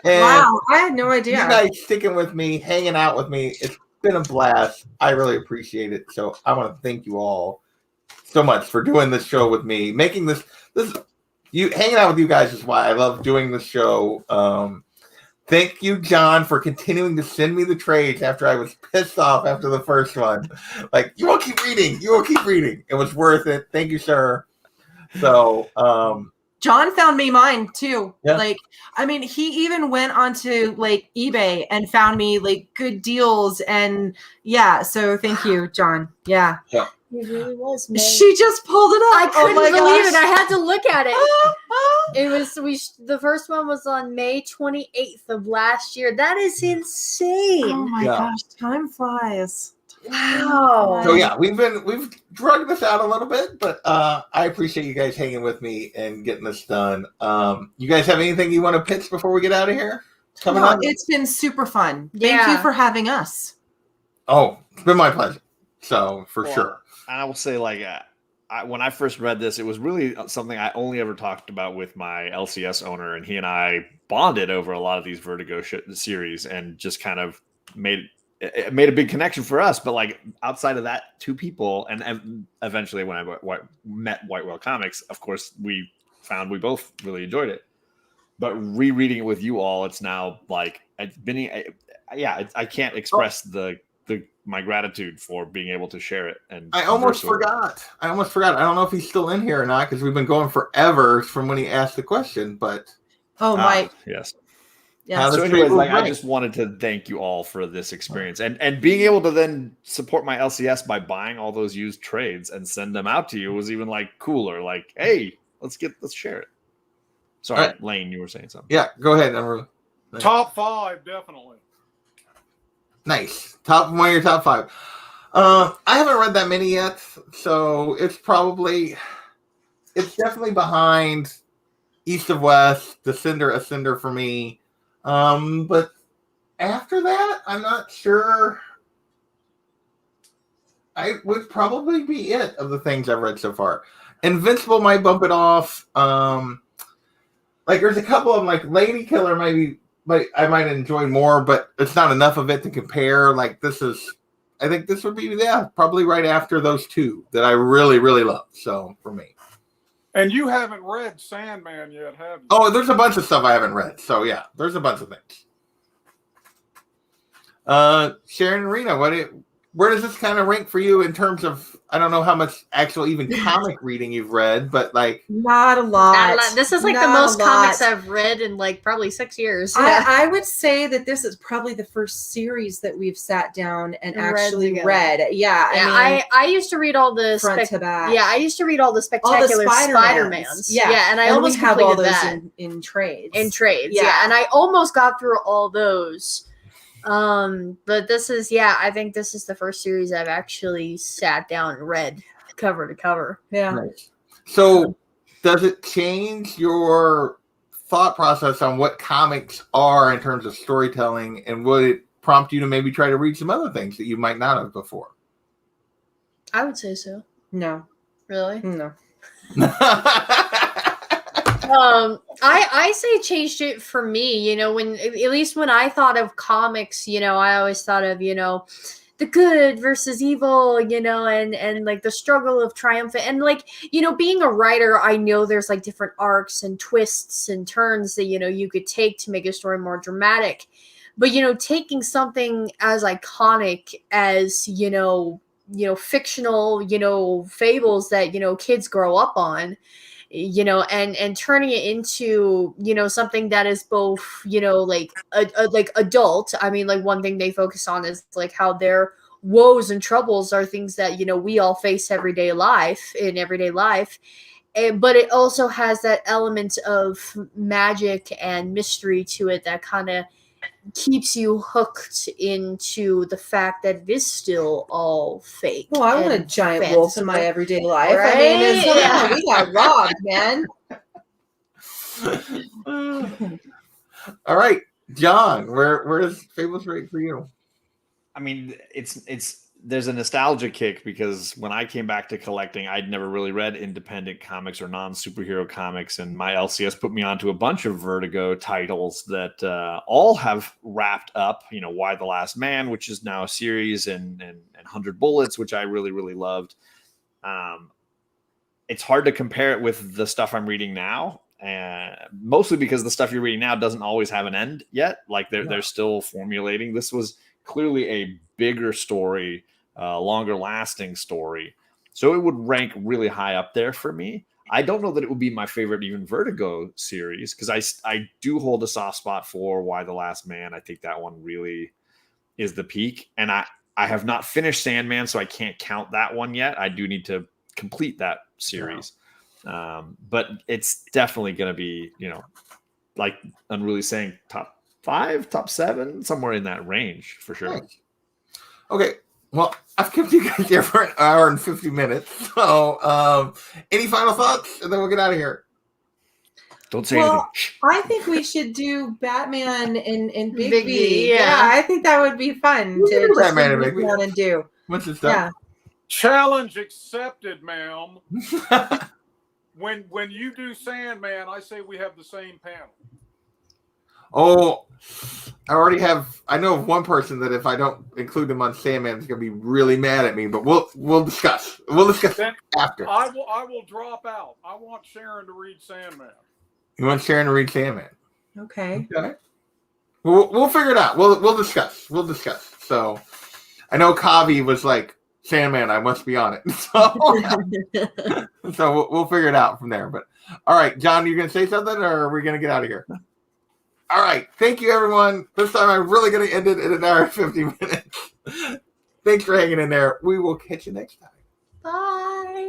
Wow. I had no idea. You guys sticking with me, hanging out with me. It's been a blast. I really appreciate it. So I want to thank you all so much for doing this show with me. Making this hanging out with you guys is why I love doing this show. Thank you, John, for continuing to send me the trades after I was pissed off after the first one. Like, you will keep reading. You will keep reading. It was worth it. Thank you, sir. So, John found me mine too. Yeah. Like, I mean, he even went onto like eBay and found me like good deals. And yeah, so thank you, John. Yeah. It really was. May. She just pulled it up. I couldn't believe gosh. it. I had to look at it. It was the first one was on May 28th of last year. That is insane. Oh my Yeah. gosh, time flies. Wow. So yeah, we've drugged this out a little bit, but I appreciate you guys hanging with me and getting this done. You guys have anything you want to pitch before we get out of here? Coming No, up? it's been super fun. Thank Yeah. you for having us. Oh, it's been my pleasure. So for Well, sure. And I will say, like, when I first read this, it was really something I only ever talked about with my LCS owner, and he and I bonded over a lot of these Vertigo series, and just kind of made a big connection for us. But like outside of that, two people, and eventually when I met White Whale Comics, of course, we found we both really enjoyed it. But rereading it with you all, it's now like it's been, I can't express my gratitude for being able to share it. And I almost forgot. I don't know if he's still in here or not because we've been going forever from when he asked the question. But Oh, Mike. yes. Yeah. So anyways, like I just wanted to thank you all for this experience and being able to then support my LCS by buying all those used trades and send them out to you was even like cooler. Like, hey, let's share it. Sorry, right. Lane, you were saying something. Yeah, go ahead, Emerald. Top 5, definitely. Nice. One of your top 5. I haven't read that many yet, so it's definitely behind East of West, Ascender for me. But after that, I'm not sure. I would probably be it of the things I've read so far. Invincible might bump it off. Like there's a couple of them, like Lady Killer I might enjoy more, but it's not enough of it to compare. Like I think this would be probably right after those two that I really, really love. So for me. And you haven't read Sandman yet, have you? Oh, there's a bunch of stuff I haven't read. So yeah, there's a bunch of things. Sharon and Rena, where does this kind of rank for you in terms of, I don't know how much actual even comic reading you've read, but like not a lot. This is like the most comics I've read in like probably 6 years. Yeah. I would say that this is probably the first series that we've sat down and actually read. Yeah. I used to read all the front to back. Yeah, I used to read all the spectacular Spider-Mans. Yeah. And I almost have all those that in trades. Yeah. And I almost got through all those. But this is I think this is the first series I've actually sat down and read cover to cover. Yeah. Nice. So does it change your thought process on what comics are in terms of storytelling, and would it prompt you to maybe try to read some other things that you might not have before? I would say so. No. Really? No. I say it changed it for me, when at least when I thought of comics, I always thought of, the good versus evil, and like the struggle of triumphant, and like, being a writer, I know there's like different arcs and twists and turns that, you could take to make a story more dramatic. But, taking something as iconic as, fictional, fables that, kids grow up on, and turning it into, something that is both, like adult. I mean, like one thing they focus on is like how their woes and troubles are things that, we all face in everyday life. But it also has that element of magic and mystery to it that kind of keeps you hooked into the fact that it is still all fake. Well, I want a giant wolf in my everyday life. Right? I mean, we got robbed, man. All right, John, where does Fables rate for you? I mean, there's a nostalgia kick because when I came back to collecting, I'd never really read independent comics or non-superhero comics, and my LCS put me onto a bunch of Vertigo titles that all have wrapped up. Why the Last Man, which is now a series, and 100 Bullets, which I really, really loved. It's hard to compare it with the stuff I'm reading now. and mostly because the stuff you're reading now doesn't always have an end yet. Like they're still formulating. This was clearly a bigger story, longer lasting story. So it would rank really high up there for me. I don't know that it would be my favorite even Vertigo series, because I do hold a soft spot for Why the Last Man. I think that one really is the peak. And I have not finished Sandman, so I can't count that one yet. I do need to complete that series. But it's definitely going to be, like Unruly saying, top 5, top 7, somewhere in that range for sure. Nice. Okay. Well, I've kept you guys here for an hour and 50 minutes. So, any final thoughts? And then we'll get out of here. Don't say anything. I think we should do Batman and Big Big V. V, Yeah, yeah. I think that would be fun We can do to Batman and Big V. and do. What's this stuff? Yeah. Challenge accepted, ma'am. When you do Sandman, I say we have the same panel. Oh, I know of one person that if I don't include them on Sandman is going to be really mad at me, but we'll discuss. We'll discuss Then after. I will drop out. I want Sharon to read Sandman. You want Sharon to read Sandman? Okay. Okay. We'll figure it out. We'll discuss. We'll discuss. So I know Kavi was like, Sandman, I must be on it. So we'll figure it out from there. But all right, John, you gonna say something, or are we gonna get out of here? All right, thank you, everyone. This time I'm really gonna end it in an hour and 50 minutes. Thanks for hanging in there. We will catch you next time. Bye.